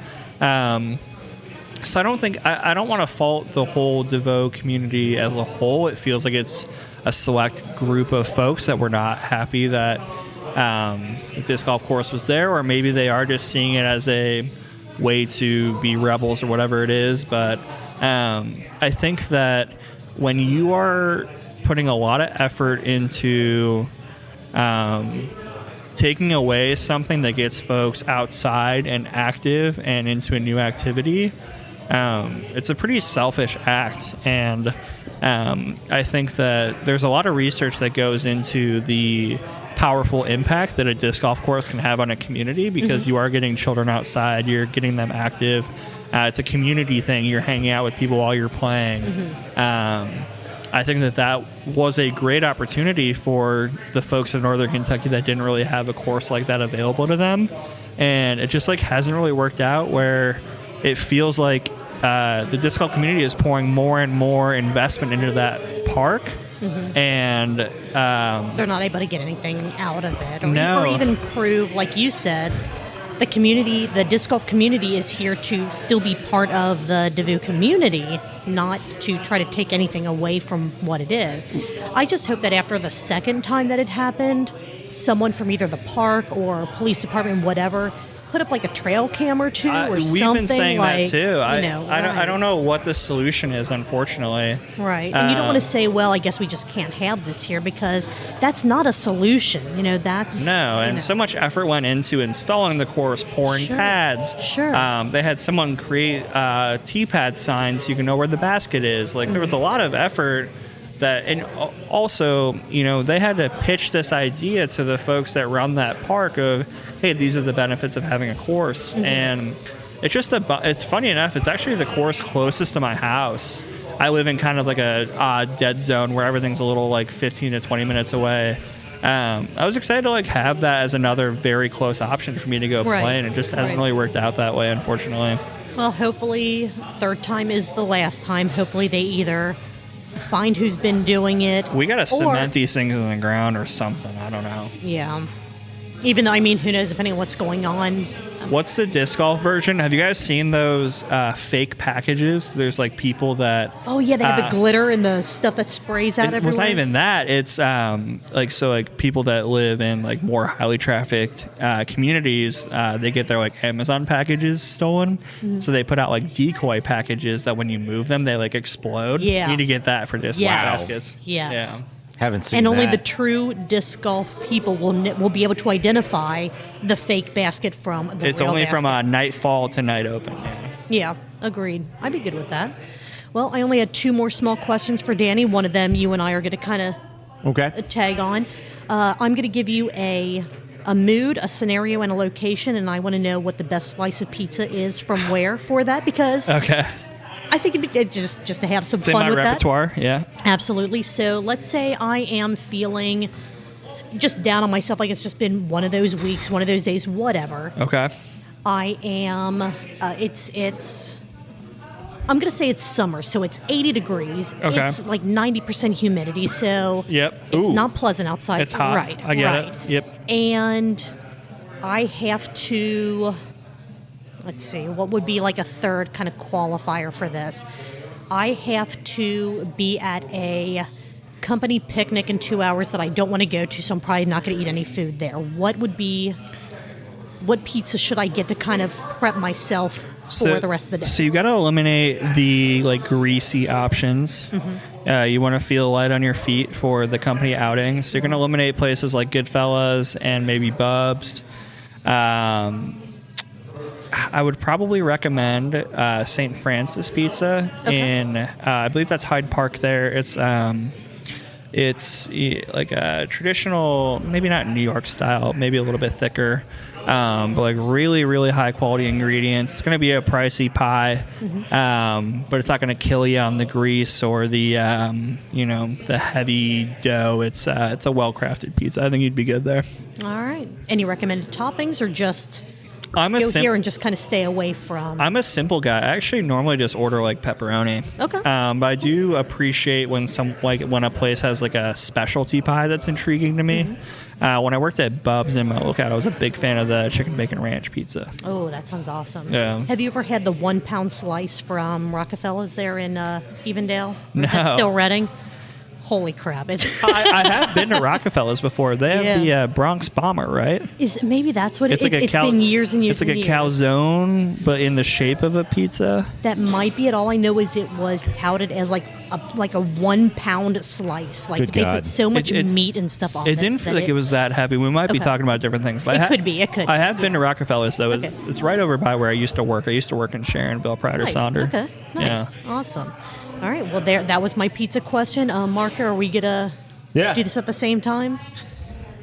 So I don't think I don't want to fault the whole DeVoe community as a whole. It feels like it's a select group of folks that were not happy that the disc golf course was there, or maybe they are just seeing it as a way to be rebels or whatever it is. But I think that when you are putting a lot of effort into taking away something that gets folks outside and active and into a new activity, it's a pretty selfish act. And I think that there's a lot of research that goes into the powerful impact that a disc golf course can have on a community, because you are getting children outside, you're getting them active. It's a community thing. You're hanging out with people while you're playing. I think that was a great opportunity for the folks in Northern Kentucky that didn't really have a course like that available to them. And it just like hasn't really worked out, where it feels like the disc golf community is pouring more and more investment into that park. And they're not able to get anything out of it, or even prove, like you said, the disc golf community is here to still be part of the DeVoe community, not to try to take anything away from what it is. I just hope that after the second time that it happened, someone from either the park or police department, whatever, put up like a trail cam or two or something. We've been saying like, that too. I don't know what the solution is, unfortunately. Right. And you don't want to say, well, I guess we just can't have this here, because that's not a solution. That's... No, and so much effort went into installing the course, pouring pads. Sure. They had someone create T-pad signs so you can know where the basket is. Like, there was a lot of effort that, and also, they had to pitch this idea to the folks that run that park of, hey, these are the benefits of having a course. And it's just it's funny enough, it's actually the course closest to my house. I live in kind of like a odd dead zone where everything's a little like 15 to 20 minutes away. I was excited to like have that as another very close option for me to go play, and it just hasn't really worked out that way, unfortunately. Well, hopefully third time is the last time. Hopefully they either find who's been doing it. We got to Or- cement these things in the ground or something. I don't know. Yeah. Even though, I mean, who knows, depending on what's going on. What's the disc golf version? Have you guys seen those fake packages? There's like people that... Oh, yeah, they have the glitter and the stuff that sprays out everywhere. It's not even that. It's like people that live in like more highly trafficked communities, they get their like Amazon packages stolen. Mm-hmm. So they put out like decoy packages that when you move them, they like explode. Yeah. You need to get that for disc golf Yes. baskets. Yes. Yeah. Haven't seen And only that. the true disc golf people will be able to identify the fake basket from the It's real only basket. from nightfall to night open. Yeah. Yeah, agreed. I'd be good with that. Well, I only had 2 more small questions for Danny. One of them you and I are going to kind of Okay. tag on. I'm going to give you a mood, a scenario, and a location, and I want to know what the best slice of pizza is from where for that, because Okay. I think it'd be just to have some It's in fun my with repertoire. Yeah. that. Absolutely. So let's say I am feeling just down on myself, like it's just been one of those weeks, one of those days, whatever. Okay. I am. It's. I'm gonna say it's summer, so it's 80 degrees. Okay. It's like 90% humidity, so Yep. it's Ooh. not pleasant outside. It's hot. Right. I get right. it. Yep. And I have to. Let's see. What would be like a third kind of qualifier for this? I have to be at a company picnic in 2 hours that I don't want to go to, so I'm probably not going to eat any food there. What pizza should I get to kind of prep myself for the rest of the day? So you got to eliminate the like greasy options. Mm-hmm. You want to feel light on your feet for the company outing. So you're going to eliminate places like Goodfellas and maybe Bubs. I would probably recommend St. Francis Pizza in, I believe that's Hyde Park there. It's like a traditional, maybe not New York style, maybe a little bit thicker, but like really, really high quality ingredients. It's going to be a pricey pie, but it's not going to kill you on the grease or the, the heavy dough. It's a well-crafted pizza. I think you'd be good there. All right. Any recommended toppings, or just I'm a go sim- here and just kind of stay away from? I'm a simple guy. I actually normally just order like pepperoni. Okay. But I do appreciate when when a place has like a specialty pie that's intriguing to me. When I worked at Bubs in Lookout, I was a big fan of the chicken bacon ranch pizza. Oh, that sounds awesome. Yeah. Have you ever had the 1 pound slice from Rockefeller's there in Evendale? Or is that No. still Reading? Holy crap! It's I have been to Rockefeller's before. They have Yeah. the Bronx Bomber, right? maybe that's what It's like a it's been years and years. It's like and a years. calzone, but in the shape of a pizza. That might be it. All I know is it was touted as like a 1 pound slice. Like Good they God. put so much It- meat and stuff on It this didn't feel that like it was that heavy. We might be Okay. talking about different things, but It could be. It could. I have been to Rockefeller's though. Okay. It's right over by where I used to work. I used to work in Sharonville prior to Nice. Sonder. Okay. Nice. Yeah. Awesome. All right. Well, that was my pizza question. Marker, are we gonna Yeah. do this at the same time?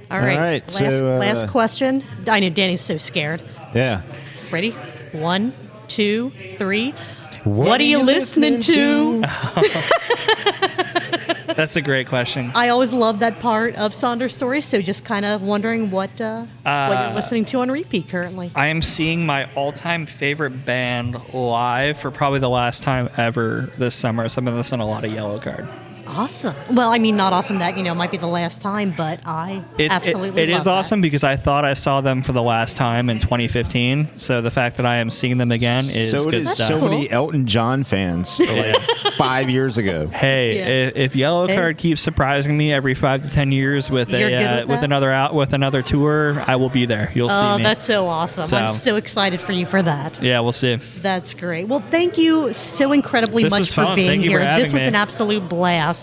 All right. right, Last, so, last question. I know Danny's so scared. Yeah. Ready? 1, 2, 3. What are you listening to? That's a great question. I always love that part of Sonder's story. So just kind of wondering what you're listening to on repeat currently. I am seeing my all-time favorite band live for probably the last time ever this summer. So I've been listening to a lot of Yellow Card. Awesome. Well, I mean, not awesome that, might be the last time, but I absolutely It love is that. awesome because I thought I saw them for the last time in 2015. So the fact that I am seeing them again is So good did stuff. so cool. many Elton John fans like 5 years ago. Hey, Yeah. if Yellow Hey. Card keeps surprising me every 5 to 10 years with You're good with that? with another tour, I will be there. You'll see Oh, me. that's so awesome. So- I'm so excited for you for that. Yeah, we'll see. That's great. Well, thank you so incredibly This much was for fun. being Thank you here. for having This was me. an absolute blast.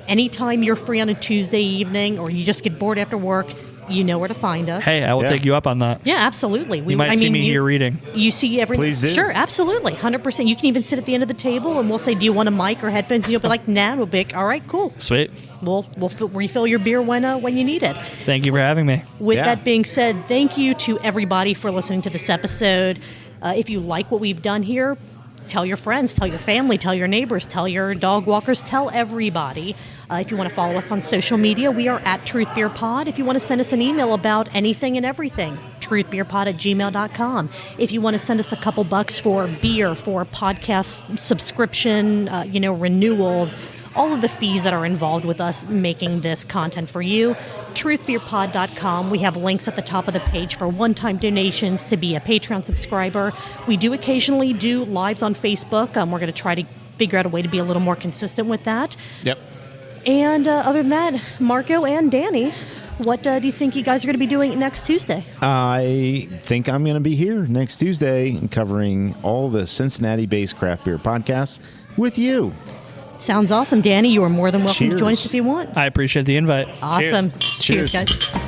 Anytime you're free on a Tuesday evening or you just get bored after work, you know where to find us. Hey, I will Yeah. take you up on that. Yeah, absolutely. You might see me here reading. You see everything. Please do. Sure, absolutely. 100%. You can even sit at the end of the table and we'll say, do you want a mic or headphones? And you'll be like, nah. And we'll be like, all right, cool. Sweet. We'll refill your beer when you need it. Thank you for having me. With Yeah. that being said, thank you to everybody for listening to this episode. If you like what we've done here, tell your friends, tell your family, tell your neighbors, tell your dog walkers, tell everybody. If you want to follow us on social media, we are at Truth Beer Pod. If you want to send us an email about anything and everything, truthbeerpod@gmail.com. If you want to send us a couple bucks for beer, for podcast subscription, renewals, all of the fees that are involved with us making this content for you. truthbeerpod.com. We have links at the top of the page for one-time donations to be a Patreon subscriber. We do occasionally do lives on Facebook. We're going to try to figure out a way to be a little more consistent with that. Yep. And other than that, Marco and Danny, what do you think you guys are going to be doing next Tuesday? I think I'm going to be here next Tuesday covering all the Cincinnati-based craft beer podcasts with you. Sounds awesome, Danny. You are more than welcome Cheers. to join us if you want. I appreciate the invite. Awesome. Cheers. Cheers guys.